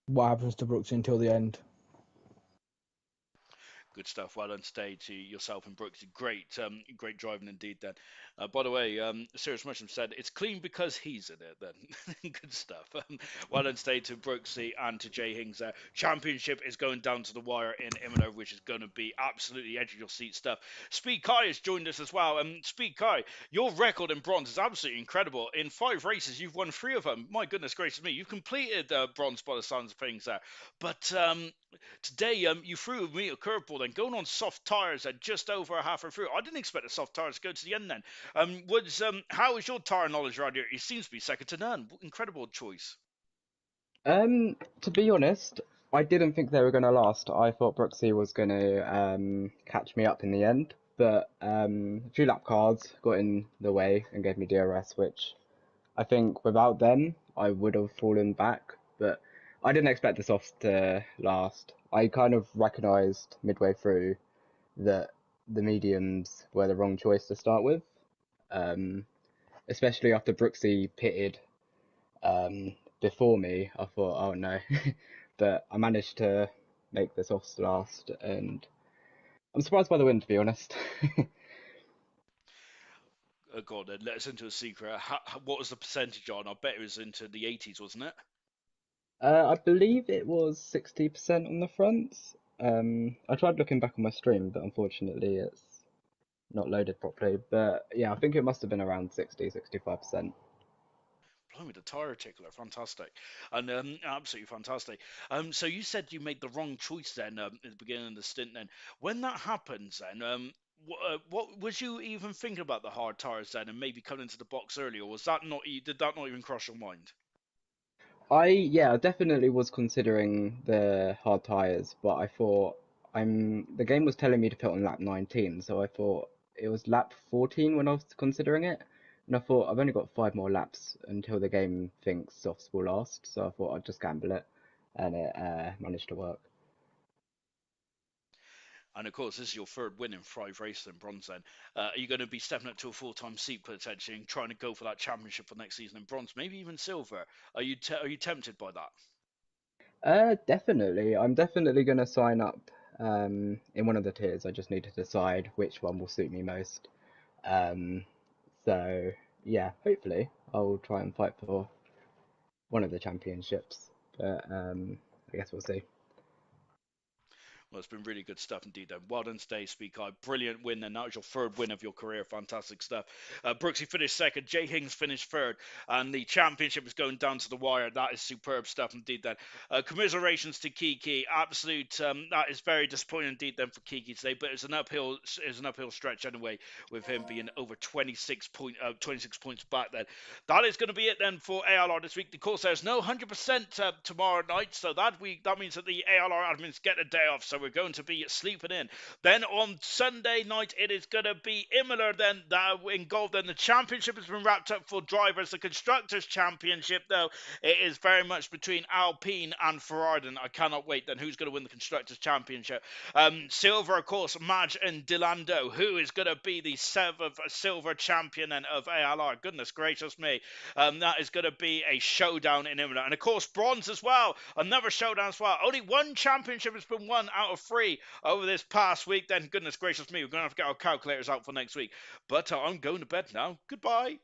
what happens to Brooksy until the end. Good stuff. Well done today to yourself and Brooks. Great driving indeed. Then, by the way, Sirius Mushroom said it's clean because he's in it. Then, good stuff. Well done today to Brooksy and to Jay Hings. Championship is going down to the wire in Imola, which is going to be absolutely edge of your seat stuff. Speed Kai has joined us as well. Speed Kai, your record in bronze is absolutely incredible. In 5 races, you've won 3 of them. My goodness gracious me, you've completed bronze by the sounds of things there. But today, you threw me a curveball then, going on soft tyres at just over a halfway through. I didn't expect the soft tyres to go to the end then. How is your tyre knowledge around here? It seems to be second to none. Incredible choice. To be honest, I didn't think they were going to last. I thought Brooksy was going to catch me up in the end, but a few lap cards got in the way and gave me DRS, which I think without them I would have fallen back. But I didn't expect the softs to last. I kind of recognised midway through that the mediums were the wrong choice to start with, especially after Brooksy pitted before me. I thought, oh no, but I managed to make the softs last, and I'm surprised by the win, to be honest. God, then let us into a secret. What was the percentage on? I bet it was into the 80s, wasn't it? I believe it was 60% on the fronts. I tried looking back on my stream, but unfortunately it's not loaded properly. But yeah, I think it must have been around 65%. Blimey, the tire tickler, fantastic, and absolutely fantastic. So you said you made the wrong choice then at the beginning of the stint. Then, when that happens, then what was you even thinking about the hard tires then, and maybe coming into the box earlier? Or was that not? Did that not even cross your mind? I definitely was considering the hard tires, but I thought the game was telling me to put on lap 19, so I thought it was lap 14 when I was considering it, and I thought I've only got 5 more laps until the game thinks softs will last, so I thought I'd just gamble it, and it managed to work. And of course, this is your third win in 5 races in bronze. Then, are you going to be stepping up to a full-time seat potentially and trying to go for that championship for next season in bronze, maybe even silver? Are you tempted by that? Definitely. I'm definitely going to sign up in one of the tiers. I just need to decide which one will suit me most. Um, so yeah, hopefully I'll try and fight for one of the championships. But I guess we'll see. Well, it's been really good stuff indeed. Then, well done today, Speak Eye. Brilliant win. And that was your third win of your career. Fantastic stuff. Brooksy finished second. Jay Hings finished third, and the championship is going down to the wire. That is superb stuff indeed. Then, commiserations to Kiki. Absolute. That is very disappointing indeed. Then for Kiki today, but it's an uphill stretch anyway, with him being over 26 points back. Then, that is going to be it then for ALR this week. Of course, there's no 100% tomorrow night, so that means that the ALR admins get a day off. So we're going to be sleeping in. Then on Sunday night, it is going to be Imola. Then in golf. Then the championship has been wrapped up for drivers. The constructors' championship, though, it is very much between Alpine and Ferrari. And I cannot wait. Then who's going to win the constructors' championship? Silver, of course, Madge and Delando. Who is going to be the silver champion of ALR? Goodness gracious me. That is going to be a showdown in Imola. And of course, bronze as well. Another showdown as well. Only one championship has been won out of 3 over this past week. Then, goodness gracious me, we're going to have to get our calculators out for next week. But I'm going to bed now. Goodbye.